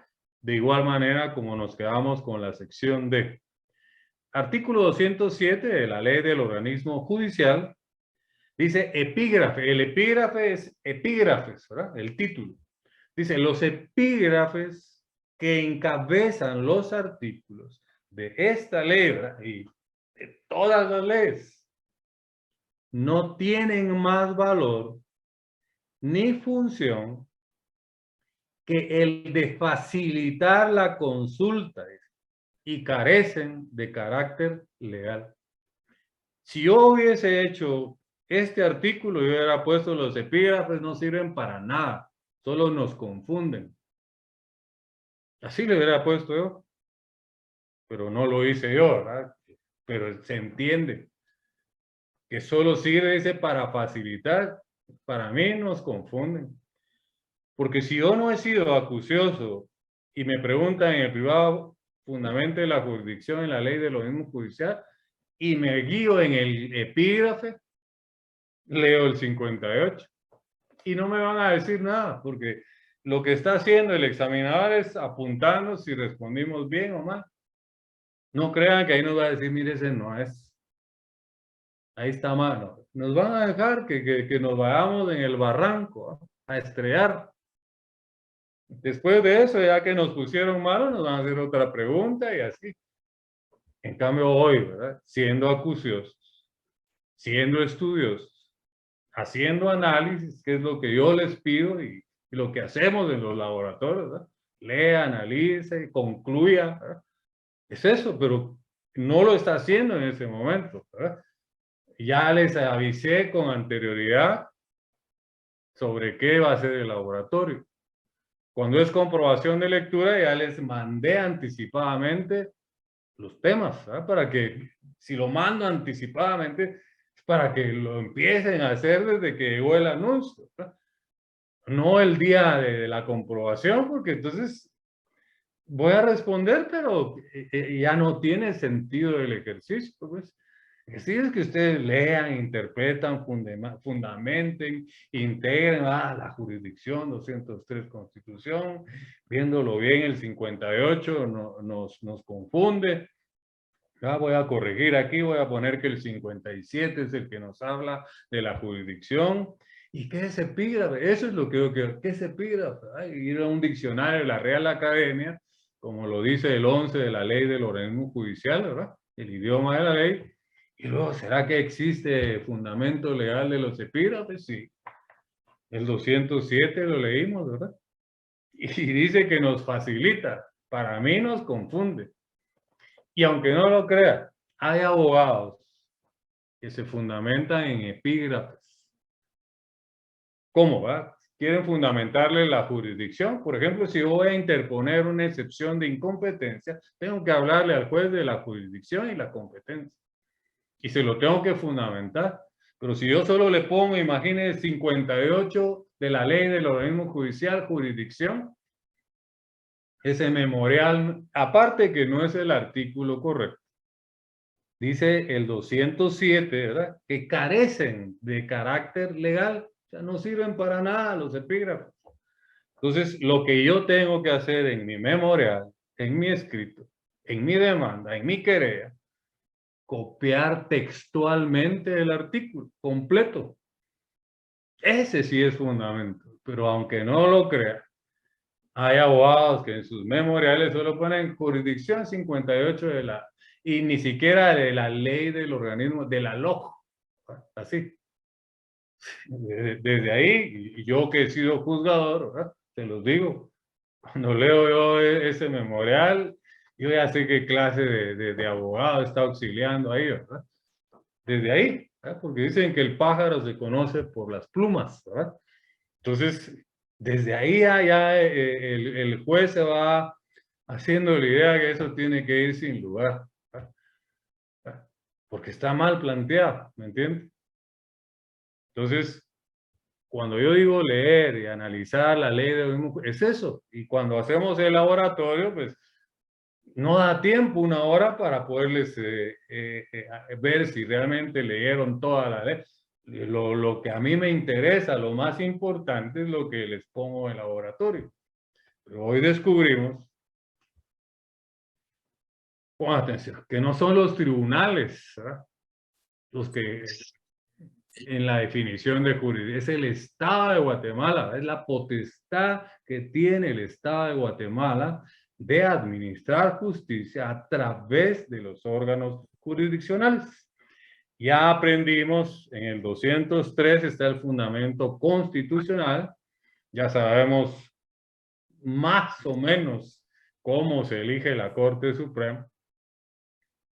de igual manera como nos quedamos con la sección D. Artículo 207 de la ley del organismo judicial dice epígrafe. El epígrafe es epígrafes, ¿verdad? El título. Dice, los epígrafes que encabezan los artículos de esta ley, ¿verdad? Y de todas las leyes no tienen más valor ni función que el de facilitar la consulta y carecen de carácter legal. Si yo hubiese hecho este artículo, yo hubiera puesto los epígrafes no sirven para nada, solo nos confunden. Así le hubiera puesto yo, pero no lo hice yo, ¿verdad? Pero se entiende que solo sirve ese para facilitar. Para mí nos confunden. Porque si yo no he sido acucioso y me preguntan en el privado, fundamente la jurisdicción en la ley de lo mismo judicial, y me guío en el epígrafe, leo el 58. Y no me van a decir nada, porque lo que está haciendo el examinador es apuntando si respondimos bien o mal. No crean que ahí nos va a decir, mire, ese no es. Ahí está mal. No. Nos van a dejar que nos vayamos en el barranco, ¿no? A estrellar. Después de eso, ya que nos pusieron malos, nos van a hacer otra pregunta y así. En cambio hoy, ¿verdad? Siendo acuciosos, siendo estudiosos, haciendo análisis, que es lo que yo les pido y lo que hacemos en los laboratorios, ¿verdad? lea, analice, concluya, ¿verdad? Es eso, pero no lo está haciendo en ese momento, ¿verdad? Ya les avisé con anterioridad sobre qué va a ser el laboratorio. Cuando es comprobación de lectura, ya les mandé anticipadamente los temas, ¿verdad? Para que, si lo mando anticipadamente, para que lo empiecen a hacer desde que llegó el anuncio, ¿verdad? No el día de la comprobación, porque entonces voy a responder, pero ya no tiene sentido el ejercicio, pues. Sí, es que ustedes lean, interpretan, fundamenten, integren la jurisdicción 203 Constitución, viéndolo bien el 58 nos confunde. Ya voy a corregir aquí, voy a poner que el 57 es el que nos habla de la jurisdicción. ¿Y qué es epígrafe? Eso es lo que yo quiero. ¿Qué es epígrafe? Ir a un diccionario de la Real Academia, como lo dice el 11 de la ley del organismo judicial, ¿verdad? El idioma de la ley. Y luego, ¿será que existe fundamento legal de los epígrafes? Sí. El 207 lo leímos, ¿verdad? Y dice que nos facilita. Para mí nos confunde. Y aunque no lo crea, hay abogados que se fundamentan en epígrafes. ¿Cómo va? Quieren fundamentarle la jurisdicción. Por ejemplo, si yo voy a interponer una excepción de incompetencia, tengo que hablarle al juez de la jurisdicción y la competencia. Y se lo tengo que fundamentar. Pero si yo solo le pongo, imagínense, 58 de la ley del organismo judicial, jurisdicción, ese memorial, aparte que no es el artículo correcto, dice el 207, ¿verdad? Que carecen de carácter legal, o sea, no sirven para nada los epígrafes. Entonces, lo que yo tengo que hacer en mi memorial, en mi escrito, en mi demanda, en mi querella, copiar textualmente el artículo completo. Ese sí es fundamento, pero aunque no lo crea, hay abogados que en sus memoriales solo ponen jurisdicción 58 de la, y ni siquiera de la ley del organismo, de la LOJ, así. Desde ahí, y yo que he sido juzgador, ¿verdad? Te los digo, cuando leo yo ese memorial, yo ya sé qué clase de abogado está auxiliando ahí, ¿verdad? Desde ahí, ¿verdad? Porque dicen que el pájaro se conoce por las plumas, ¿verdad? Entonces, desde ahí ya el juez se va haciendo la idea que eso tiene que ir sin lugar, ¿verdad? Porque está mal planteado, ¿me entiendes? Entonces, cuando yo digo leer y analizar la ley es eso. Y cuando hacemos el laboratorio, pues no da tiempo una hora para poderles ver si realmente leyeron toda la ley. Lo que a mí me interesa, lo más importante es lo que les pongo en laboratorio. Pero hoy descubrimos, pon atención, que no son los tribunales, ¿verdad? Los que en la definición de jurisdicción, es el Estado de Guatemala, es la potestad que tiene el Estado de Guatemala de administrar justicia a través de los órganos jurisdiccionales. Ya aprendimos, en el 203 está el fundamento constitucional, ya sabemos más o menos cómo se elige la Corte Suprema,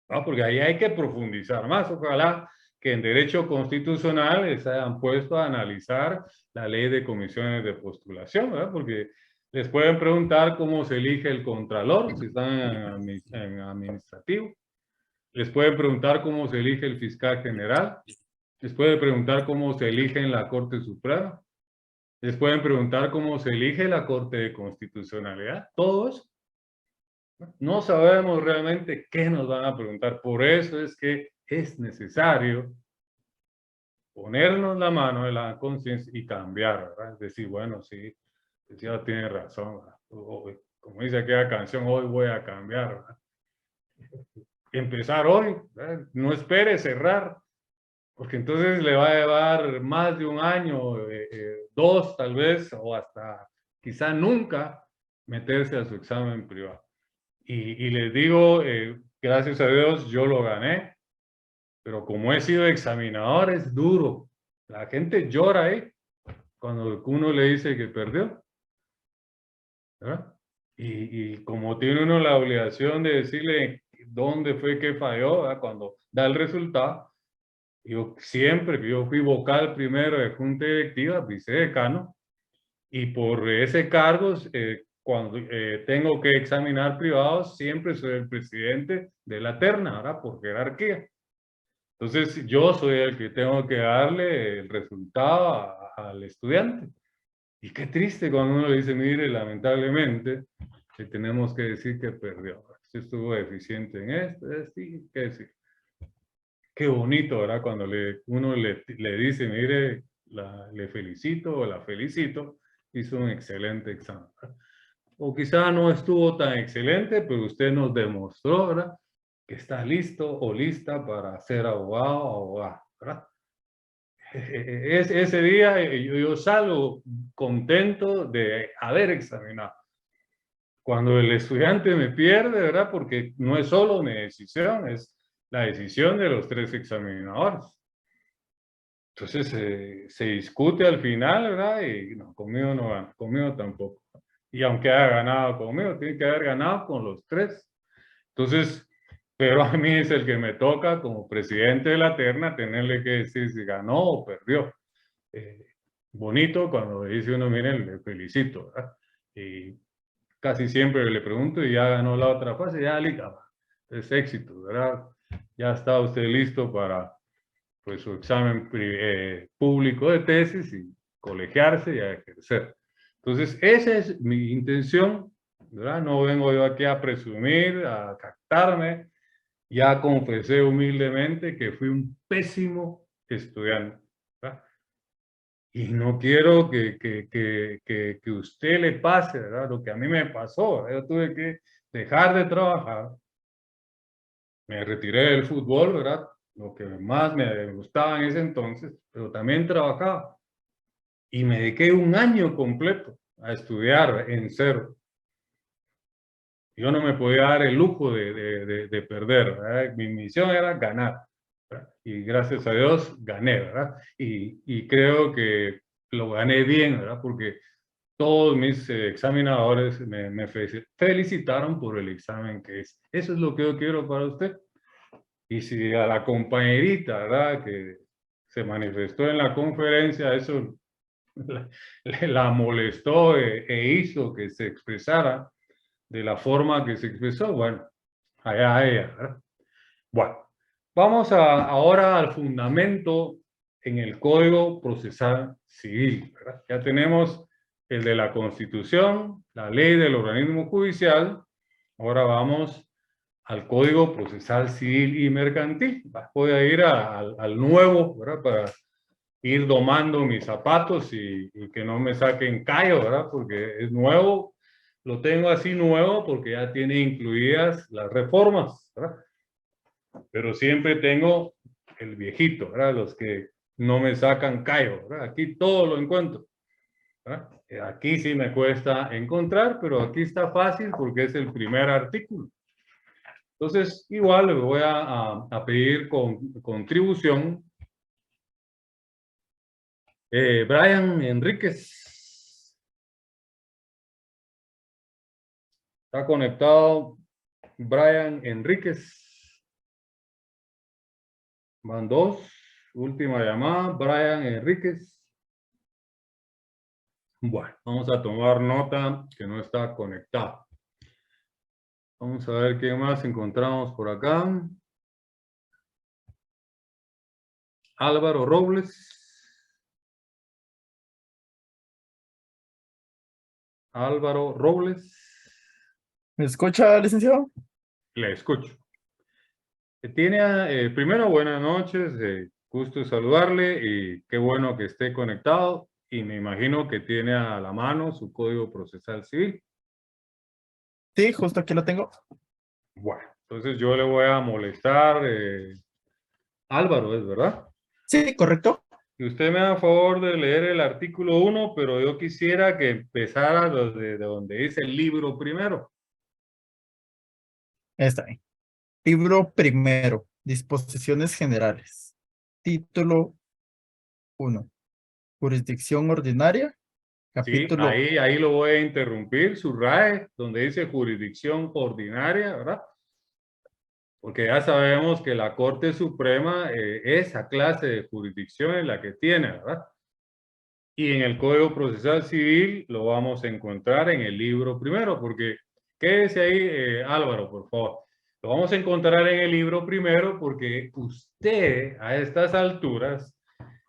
¿no? Porque ahí hay que profundizar más, ojalá que en derecho constitucional se hayan puesto a analizar la ley de comisiones de postulación, ¿verdad? Porque les pueden preguntar cómo se elige el contralor, si están en administrativo. Les pueden preguntar cómo se elige el fiscal general. Les pueden preguntar cómo se elige en la Corte Suprema. Les pueden preguntar cómo se elige la Corte de Constitucionalidad. Todo eso. No sabemos realmente qué nos van a preguntar. Por eso es que es necesario ponernos la mano en la conciencia y cambiar, ¿verdad? Es decir, bueno, sí, ya tiene razón, ¿verdad? Como dice aquella canción, hoy voy a cambiar, ¿verdad? Empezar hoy, ¿verdad? No espere cerrar, porque entonces le va a llevar más de un año, 2 tal vez, o hasta quizá nunca meterse a su examen privado. Y les digo, gracias a Dios yo lo gané, pero como he sido examinador es duro. La gente llora ahí cuando uno le dice que perdió, ¿verdad? Y como tiene uno la obligación de decirle dónde fue que falló, ¿verdad? Cuando da el resultado, yo siempre que yo fui vocal primero de junta directiva, vicedecano, y por ese cargo, cuando tengo que examinar privados, siempre soy el presidente de la terna, ¿verdad? Por jerarquía. Entonces, yo soy el que tengo que darle el resultado al estudiante. Y qué triste cuando uno le dice, mire, lamentablemente, le tenemos que decir que perdió. Si estuvo deficiente en esto, sí, qué decir. Qué bonito, ¿verdad? Cuando uno le dice, mire, le felicito o la felicito, hizo un excelente examen, ¿verdad? O quizá no estuvo tan excelente, pero usted nos demostró, ¿verdad? Que está listo o lista para ser abogado o abogada, ¿verdad? Ese día yo salgo contento de haber examinado. Cuando el estudiante me pierde, ¿verdad? Porque no es solo mi decisión, es la decisión de los 3 examinadores. Entonces se discute al final, ¿verdad? Y no, conmigo no gana, conmigo tampoco. Y aunque haya ganado conmigo, tiene que haber ganado con los 3. Entonces, pero a mí es el que me toca como presidente de la terna tenerle que decir si ganó o perdió. Bonito cuando dice uno, miren, le felicito, ¿verdad? Y casi siempre le pregunto y ya ganó la otra fase, ya liga, es éxito, ¿verdad? Ya está usted listo para pues, su examen público de tesis y colegiarse y a ejercer. Entonces, esa es mi intención, ¿verdad? No vengo yo aquí a presumir, a captarme. Ya confesé humildemente que fui un pésimo estudiante, ¿verdad? Y no quiero que usted le pase, ¿verdad? Lo que a mí me pasó, ¿verdad? Yo tuve que dejar de trabajar. Me retiré del fútbol, ¿verdad? Lo que más me gustaba en ese entonces, pero también trabajaba. Y me dediqué un año completo a estudiar en cero. Yo no me podía dar el lujo de perder, ¿verdad? Mi misión era ganar, ¿verdad? Y gracias a Dios gané, ¿verdad? Y creo que lo gané bien, ¿verdad? Porque todos mis examinadores me felicitaron por el examen que es. Eso es lo que yo quiero para usted. Y si a la compañerita, ¿verdad? Que se manifestó en la conferencia, eso la molestó e hizo que se expresara de la forma que se expresó, bueno, allá ella, ¿verdad? Bueno, vamos ahora al fundamento en el Código Procesal Civil, ¿verdad? Ya tenemos el de la Constitución, la ley del organismo judicial, ahora vamos al Código Procesal Civil y Mercantil. Voy a ir al nuevo, ¿verdad? Para ir domando mis zapatos y que no me saquen callo, ¿verdad? Porque es nuevo, lo tengo así nuevo porque ya tiene incluidas las reformas, ¿verdad? Pero siempre tengo el viejito, ¿verdad? Los que no me sacan callo, ¿verdad? Aquí todo lo encuentro, ¿verdad? Aquí sí me cuesta encontrar, pero aquí está fácil porque es el primer artículo. Entonces, igual le voy a pedir contribución. Brian Enríquez. Está conectado Brian Enríquez. Van 2. Última llamada. Brian Enríquez. Bueno, vamos a tomar nota que no está conectado. Vamos a ver qué más encontramos por acá. Álvaro Robles. Álvaro Robles. ¿Me escucha, licenciado? Le escucho. Primero, buenas noches. Gusto saludarle y qué bueno que esté conectado. Y me imagino que tiene a la mano su Código Procesal Civil. Sí, justo aquí lo tengo. Bueno, entonces yo le voy a molestar. Álvaro, ¿es verdad? Sí, correcto. Y usted me da favor de leer el artículo 1, pero yo quisiera que empezara de donde dice el libro primero. Está bien. Libro primero. Disposiciones generales. Título 1. Jurisdicción ordinaria. Sí, Capítulo. ahí lo voy a interrumpir, subraye, donde dice jurisdicción ordinaria, ¿verdad? Porque ya sabemos que la Corte Suprema, esa clase de jurisdicción es la que tiene, ¿verdad? Y en el Código Procesal Civil lo vamos a encontrar en el libro primero, porque quédese ahí, Álvaro, por favor. Lo vamos a encontrar en el libro primero porque usted a estas alturas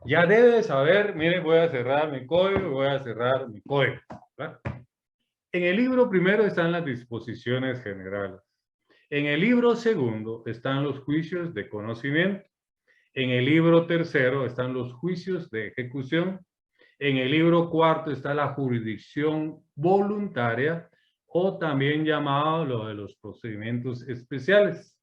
ya debe saber, mire, voy a cerrar mi código, voy a cerrar mi código, ¿verdad? En el libro primero están las disposiciones generales. En el libro segundo están los juicios de conocimiento. En el libro tercero están los juicios de ejecución. En el libro cuarto está la jurisdicción voluntaria o también llamado lo de los procedimientos especiales.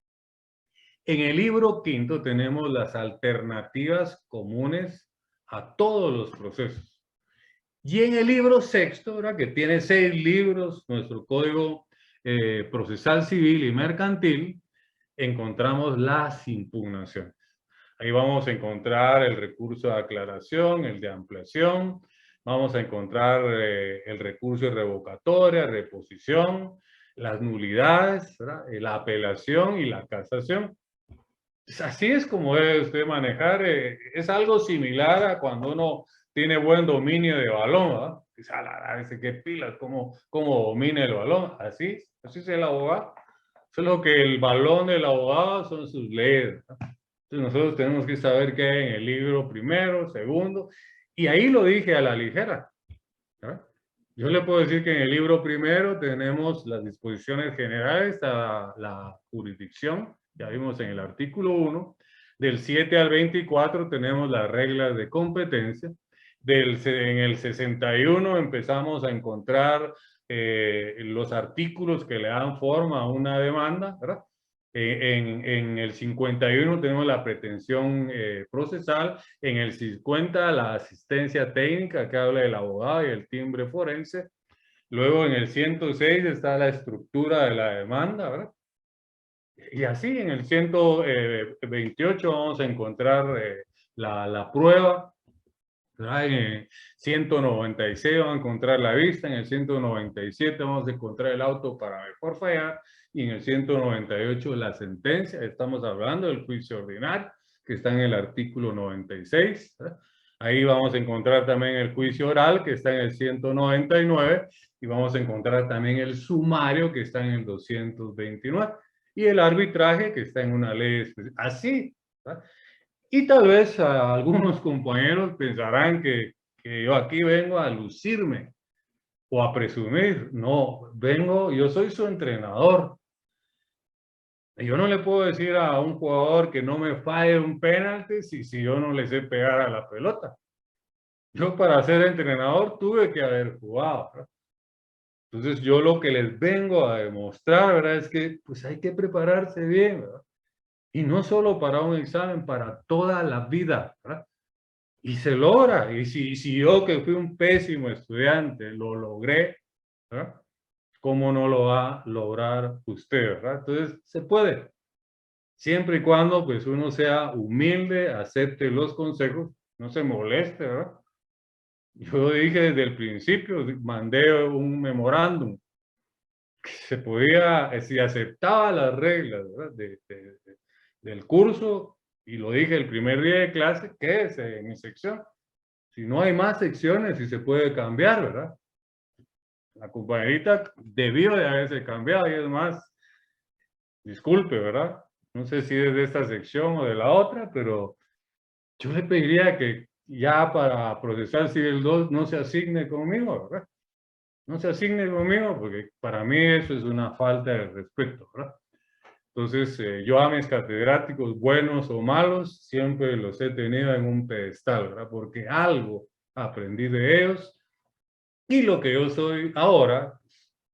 En el libro quinto tenemos las alternativas comunes a todos los procesos. Y en el libro sexto, ¿verdad? Que tiene 6 libros, nuestro Código Procesal Civil y Mercantil, encontramos las impugnaciones. Ahí vamos a encontrar el recurso de aclaración, el de ampliación, vamos a encontrar el recurso de revocatoria, reposición, las nulidades, ¿verdad? La apelación y la casación. Así es como debe usted manejar. Es algo similar a cuando uno tiene buen dominio de balón, ¿verdad? Dice, dice, qué pilas, cómo domina el balón. Así es el abogado. Solo que el balón del abogado son sus leyes, ¿verdad? Entonces nosotros tenemos que saber qué hay en el libro primero, segundo, y ahí lo dije a la ligera, ¿verdad? Yo le puedo decir que en el libro primero tenemos las disposiciones generales a la jurisdicción, ya vimos en el artículo 1, del 7 al 24 tenemos las reglas de competencia, en el 61 empezamos a encontrar los artículos que le dan forma a una demanda, ¿verdad? En el 51 tenemos la pretensión procesal, en el 50 la asistencia técnica que habla del abogado y el timbre forense, luego en el 106 está la estructura de la demanda, ¿verdad? Y así en el 128 vamos a encontrar la prueba, ¿verdad? En el 196 vamos a encontrar la vista, en el 197 vamos a encontrar el auto para mejor fallar, y en el 198 la sentencia. Estamos hablando del juicio ordinario, que está en el artículo 96, ¿verdad? Ahí vamos a encontrar también el juicio oral, que está en el 199, y vamos a encontrar también el sumario, que está en el 229, y el arbitraje, que está en una ley especial. Así, ¿verdad? Y tal vez algunos compañeros pensarán que yo aquí vengo a lucirme o a presumir. No, yo soy su entrenador. Yo no le puedo decir a un jugador que no me falle un penalti si yo no le sé pegar a la pelota. Yo para ser entrenador tuve que haber jugado, ¿verdad? Entonces yo lo que les vengo a demostrar, ¿verdad? Es que pues hay que prepararse bien, ¿verdad? Y no solo para un examen, para toda la vida, ¿verdad? Y se logra. Y si yo que fui un pésimo estudiante lo logré, ¿verdad? ¿Cómo no lo va a lograr usted, verdad? Entonces se puede. Siempre y cuando pues uno sea humilde, acepte los consejos, no se moleste, ¿verdad? Yo dije desde el principio, mandé un memorándum, que se podía, si aceptaba las reglas, ¿verdad? Del curso, y lo dije el primer día de clase, quédese en mi sección. Si no hay más secciones, si se puede cambiar, ¿verdad? La compañerita debió de haberse cambiado y es más, disculpe, ¿verdad? No sé si es de esta sección o de la otra, pero yo le pediría que ya para procesar civil 2 no se asigne conmigo, ¿verdad? No se asigne conmigo porque para mí eso es una falta de respeto, ¿verdad? Entonces, yo a mis catedráticos, buenos o malos, siempre los he tenido en un pedestal, ¿verdad? Porque algo aprendí de ellos y lo que yo soy ahora,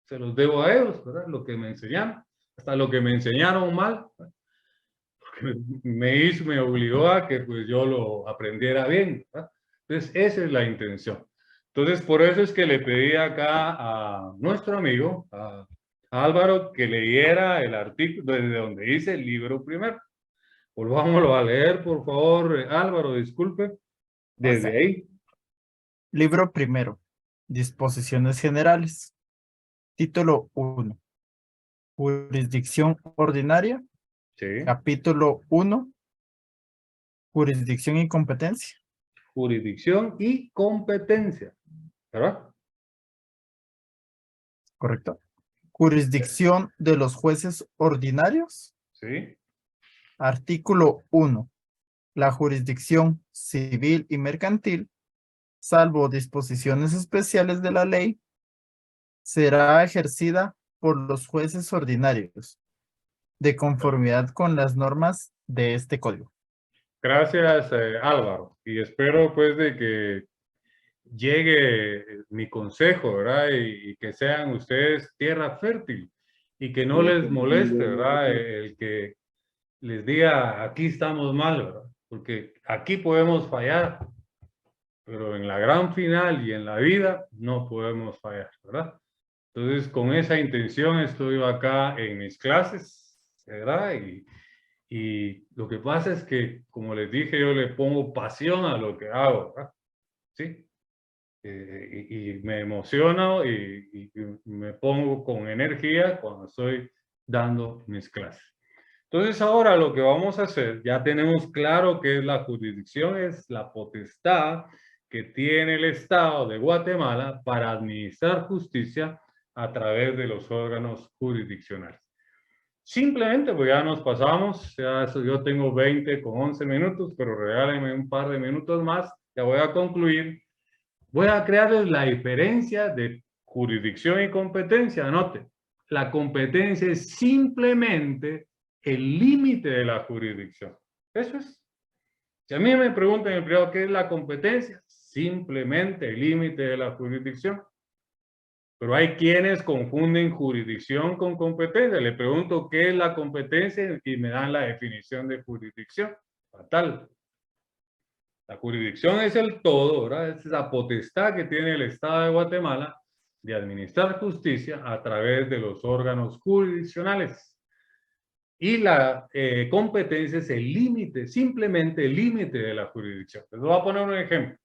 se los debo a ellos, ¿verdad? Lo que me enseñaron, hasta lo que me enseñaron mal, ¿verdad? Porque me obligó a que pues yo lo aprendiera bien, ¿verdad? Entonces, esa es la intención. Entonces, por eso es que le pedí acá a nuestro amigo, a Álvaro, que leyera el artículo desde donde dice el libro primero. Volvámoslo a leer, por favor, Álvaro, disculpe. Desde ahí. Libro primero. Disposiciones generales. Título 1. Jurisdicción ordinaria. Sí. Capítulo 1. Jurisdicción y competencia. Jurisdicción y competencia. ¿Verdad? ¿Correcto? Jurisdicción de los jueces ordinarios. Sí. Artículo 1. La jurisdicción civil y mercantil, salvo disposiciones especiales de la ley, será ejercida por los jueces ordinarios, de conformidad con las normas de este código. Gracias, Álvaro. Y espero pues de que llegue mi consejo, ¿verdad? Y que sean ustedes tierra fértil y que no les moleste, ¿verdad? El que les diga, aquí estamos mal, ¿verdad? Porque aquí podemos fallar, pero en la gran final y en la vida no podemos fallar, ¿verdad? Entonces, con esa intención estoy acá en mis clases, ¿verdad? Y lo que pasa es que, como les dije, yo le pongo pasión a lo que hago, ¿verdad? ¿Sí? Y me emociono y me pongo con energía cuando estoy dando mis clases. Entonces ahora lo que vamos a hacer, ya tenemos claro qué es la jurisdicción, es la potestad que tiene el Estado de Guatemala para administrar justicia a través de los órganos jurisdiccionales. Simplemente, pues ya nos pasamos, ya yo tengo 20 con 11 minutos, pero regálenme un par de minutos más, ya voy a concluir. Voy a crearles la diferencia de jurisdicción y competencia. Anote, la competencia es simplemente el límite de la jurisdicción. Eso es. Si a mí me preguntan en el privado qué es la competencia, simplemente el límite de la jurisdicción. Pero hay quienes confunden jurisdicción con competencia. Le pregunto qué es la competencia y me dan la definición de jurisdicción. Fatal. La jurisdicción es el todo, ¿verdad? Es la potestad que tiene el Estado de Guatemala de administrar justicia a través de los órganos jurisdiccionales. Y la competencia es el límite, simplemente el límite de la jurisdicción. Les voy a poner un ejemplo.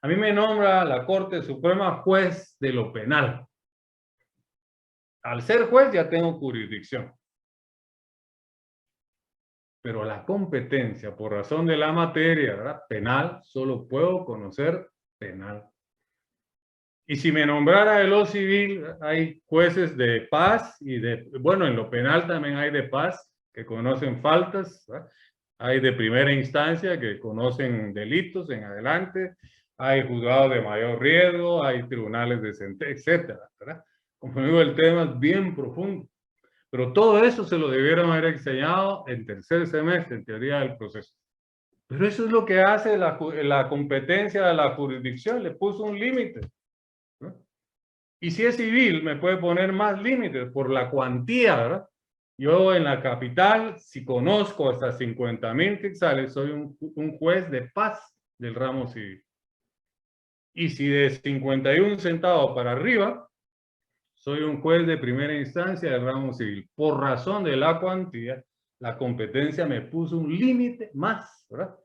A mí me nombra la Corte Suprema juez de lo penal. Al ser juez ya tengo jurisdicción. Pero la competencia, por razón de la materia, ¿verdad? Penal, solo puedo conocer penal. Y si me nombrara de lo civil, hay jueces de paz y de, bueno, en lo penal también hay de paz que conocen faltas, ¿verdad? Hay de primera instancia que conocen delitos en adelante, hay juzgados de mayor riesgo, hay tribunales de sentencia, etcétera, ¿verdad? Como digo, el tema es bien profundo. Pero todo eso se lo debieron haber enseñado en tercer semestre, en teoría del proceso. Pero eso es lo que hace la competencia de la jurisdicción, le puso un límite, ¿no? Y si es civil, me puede poner más límites por la cuantía, ¿verdad? Yo en la capital, si conozco hasta 50,000 quetzales, soy un juez de paz del ramo civil. Y si de 51 centavos para arriba, soy un juez de primera instancia del ramo civil. Por razón de la cuantía, la competencia me puso un límite más, ¿verdad?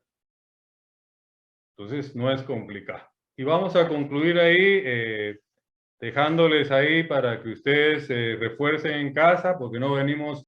Entonces, no es complicado. Y vamos a concluir ahí, dejándoles ahí para que ustedes refuercen en casa, porque no venimos